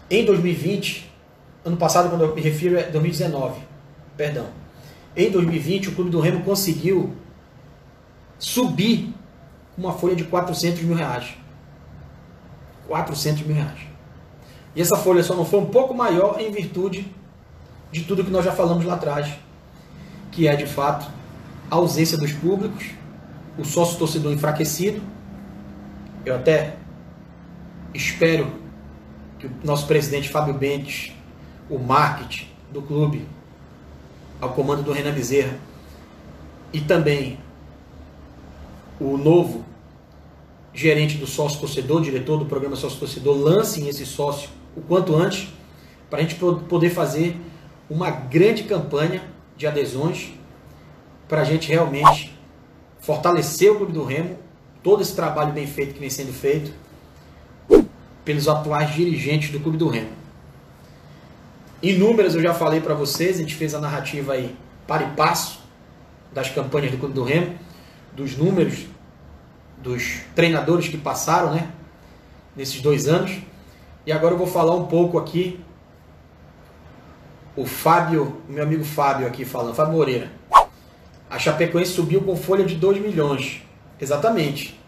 Em 2020, ano passado, quando eu me refiro, é 2019, perdão. Em 2020, o Clube do Remo conseguiu subir com uma folha de 400 mil reais. 400 mil reais. E essa folha só não foi um pouco maior em virtude de tudo que nós já falamos lá atrás, que é, de fato, a ausência dos públicos, o sócio-torcedor enfraquecido. Eu até espero que o nosso presidente Fábio Bentes, o marketing do clube, ao comando do Renan Bezerra, e também o novo gerente do sócio-torcedor, diretor do programa sócio-torcedor, lancem esse sócio o quanto antes, para a gente poder fazer uma grande campanha de adesões, para a gente realmente fortalecer o Clube do Remo, todo esse trabalho bem feito que vem sendo feito pelos atuais dirigentes do Clube do Remo. Em números eu já falei para vocês, a gente fez a narrativa aí para e passo das campanhas do Clube do Remo, dos números dos treinadores que passaram, né, nesses 2 anos. E agora eu vou falar um pouco aqui, o Fábio, meu amigo Fábio aqui falando, Fábio Moreira. A Chapecoense subiu com folha de 2 milhões. Exatamente.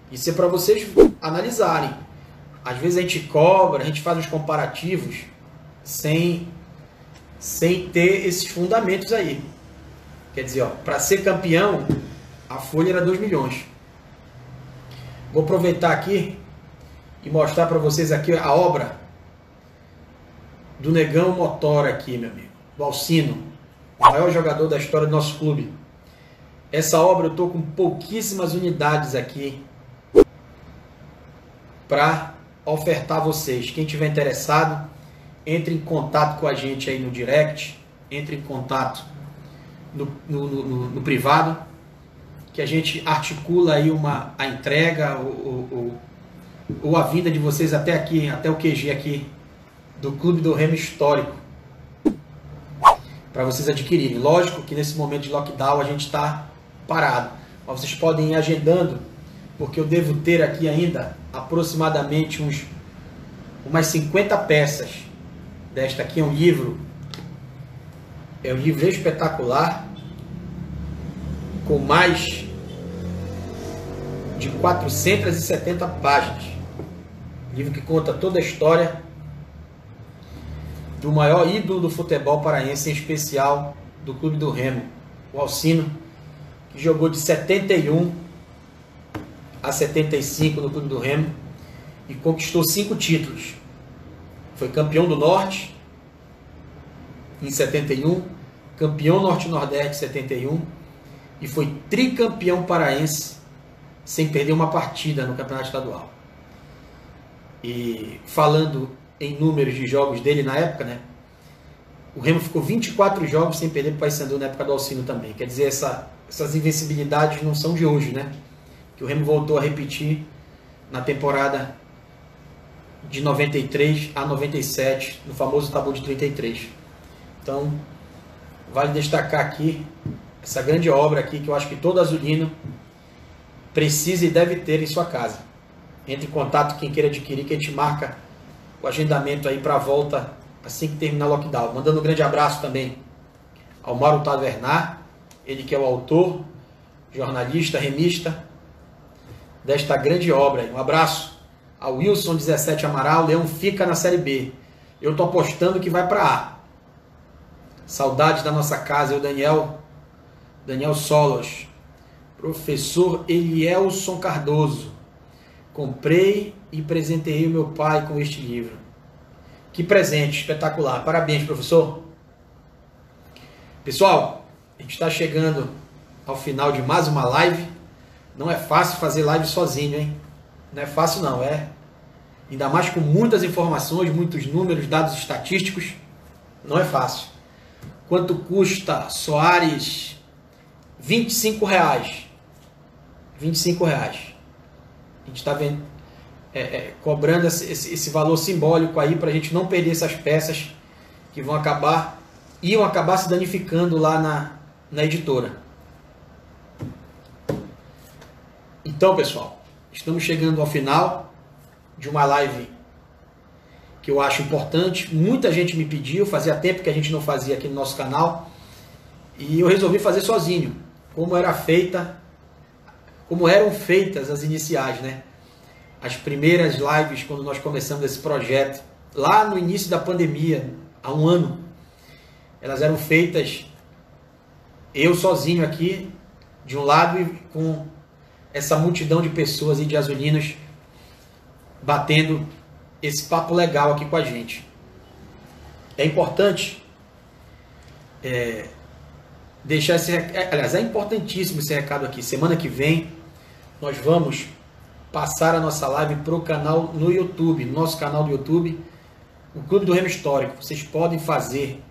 Isso é para vocês analisarem. Às vezes a gente cobra, a gente faz os comparativos sem ter esses fundamentos aí. Quer dizer, para ser campeão, a folha era 2 milhões. Vou aproveitar aqui e mostrar para vocês aqui a obra do Negão Motora aqui, meu amigo. Do Alcino, o maior jogador da história do nosso clube. Essa obra eu estou com pouquíssimas unidades aqui para ofertar a vocês. Quem tiver interessado, entre em contato com a gente aí no direct, entre em contato no privado, que a gente articula aí a entrega ou a vinda de vocês até aqui, até o QG aqui do Clube do Remo Histórico, para vocês adquirirem. Lógico que nesse momento de lockdown a gente está parado, mas vocês podem ir agendando, porque eu devo ter aqui ainda aproximadamente umas 50 peças desta aqui. É um livro espetacular, com mais de 470 páginas. Livro que conta toda a história do maior ídolo do futebol paraense, em especial do Clube do Remo, o Alcino, que jogou de 71 a 75 no Clube do Remo e conquistou 5 títulos. Foi campeão do Norte em 71, campeão Norte-Nordeste em 71 e foi tricampeão paraense sem perder uma partida no Campeonato Estadual. E falando em números de jogos dele na época, né? O Remo ficou 24 jogos sem perder para o Paysandu na época do Alcino também. Quer dizer, essas invencibilidades não são de hoje, né? Que o Remo voltou a repetir na temporada de 93 a 97, no famoso tabu de 33. Então, vale destacar aqui essa grande obra aqui, que eu acho que todo azulino precisa e deve ter em sua casa. Entre em contato quem queira adquirir, que a gente marca o agendamento aí para a volta assim que terminar o lockdown. Mandando um grande abraço também ao Mauro Tavernar, ele que é o autor, jornalista, remista desta grande obra. Um abraço ao Wilson 17 Amaral. Leão fica na Série B. Eu tô apostando que vai para A. Saudades da nossa casa. Eu, Daniel Solos. Professor Elielson Cardoso. Comprei e presenteei o meu pai com este livro. Que presente espetacular. Parabéns, professor. Pessoal, a gente está chegando ao final de mais uma live. Não é fácil fazer live sozinho, hein? Não é fácil não, é ainda mais com muitas informações, muitos números, dados estatísticos, não é fácil. Quanto custa Soares? R$25. R$25. A gente está cobrando esse valor simbólico aí para a gente não perder essas peças que iam acabar se danificando lá na editora. Então, pessoal, estamos chegando ao final de uma live que eu acho importante. Muita gente me pediu, fazia tempo que a gente não fazia aqui no nosso canal, e eu resolvi fazer sozinho, como eram feitas as iniciais, né? As primeiras lives, quando nós começamos esse projeto, lá no início da pandemia, há um ano, elas eram feitas eu sozinho aqui, de um lado, e com essa multidão de pessoas e de azulinos batendo esse papo legal aqui com a gente. É importante deixar aliás, é importantíssimo esse recado aqui. Semana que vem nós vamos passar a nossa live para o canal no YouTube, no nosso canal do YouTube, o Clube do Remo Histórico. Vocês podem fazer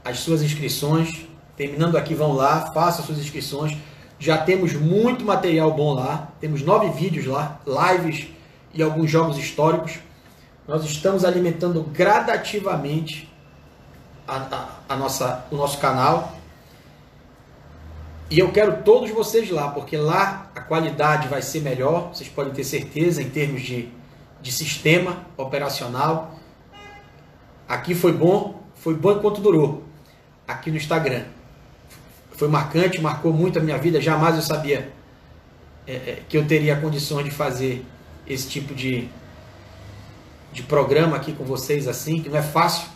as suas inscrições. Terminando aqui, vão lá, façam as suas inscrições. Já temos muito material bom lá. Temos 9 vídeos lá, lives e alguns jogos históricos. Nós estamos alimentando gradativamente o nosso canal. E eu quero todos vocês lá, porque lá a qualidade vai ser melhor. Vocês podem ter certeza em termos de sistema operacional. Aqui foi bom enquanto durou. Aqui no Instagram. Foi marcante, marcou muito a minha vida. Jamais eu sabia que eu teria condições de fazer esse tipo de programa aqui com vocês assim, que não é fácil.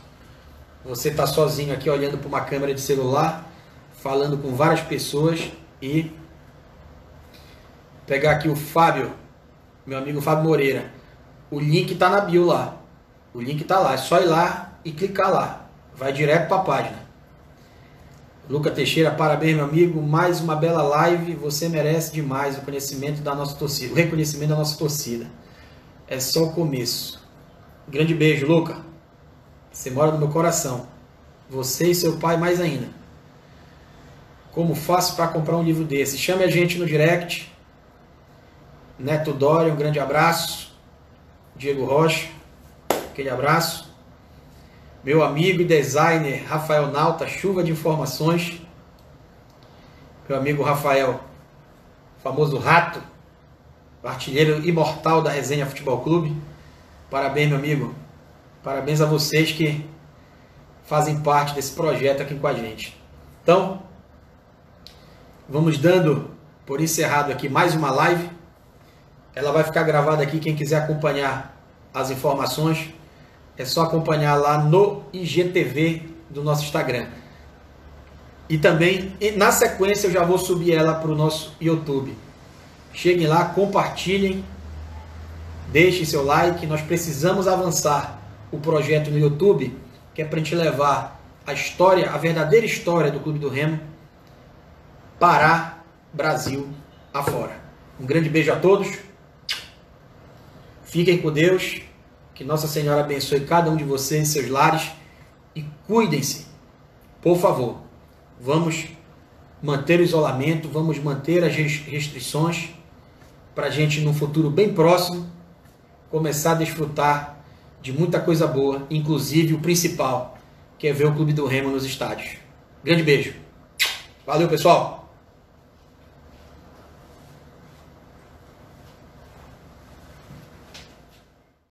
Você tá sozinho aqui olhando para uma câmera de celular, falando com várias pessoas e pegar aqui o Fábio, meu amigo Fábio Moreira. O link tá na bio lá. O link tá lá, é só ir lá e clicar lá. Vai direto para a página. Luca Teixeira, parabéns, meu amigo. Mais uma bela live. Você merece demais o reconhecimento da nossa torcida. O reconhecimento da nossa torcida. É só o começo. Grande beijo, Luca. Você mora no meu coração. Você e seu pai mais ainda. Como faço para comprar um livro desse? Chame a gente no direct. Neto Dória, um grande abraço. Diego Rocha, aquele abraço. Meu amigo e designer Rafael Nauta, chuva de informações. Meu amigo Rafael, famoso Rato, artilheiro imortal da Resenha Futebol Clube. Parabéns, meu amigo. Parabéns a vocês que fazem parte desse projeto aqui com a gente. Então, vamos dando por encerrado aqui mais uma live. Ela vai ficar gravada aqui. Quem quiser acompanhar as informações, é só acompanhar lá no IGTV do nosso Instagram. E também, na sequência, eu já vou subir ela para o nosso YouTube. Cheguem lá, compartilhem, deixem seu like. Nós precisamos avançar o projeto no YouTube, que é para a gente levar a história, a verdadeira história do Clube do Remo, Pará, Brasil, afora. Um grande beijo a todos. Fiquem com Deus. Que Nossa Senhora abençoe cada um de vocês e seus lares. E cuidem-se. Por favor. Vamos manter o isolamento. Vamos manter as restrições. Para a gente, num futuro bem próximo, começar a desfrutar de muita coisa boa. Inclusive o principal, que é ver o Clube do Remo nos estádios. Grande beijo. Valeu, pessoal.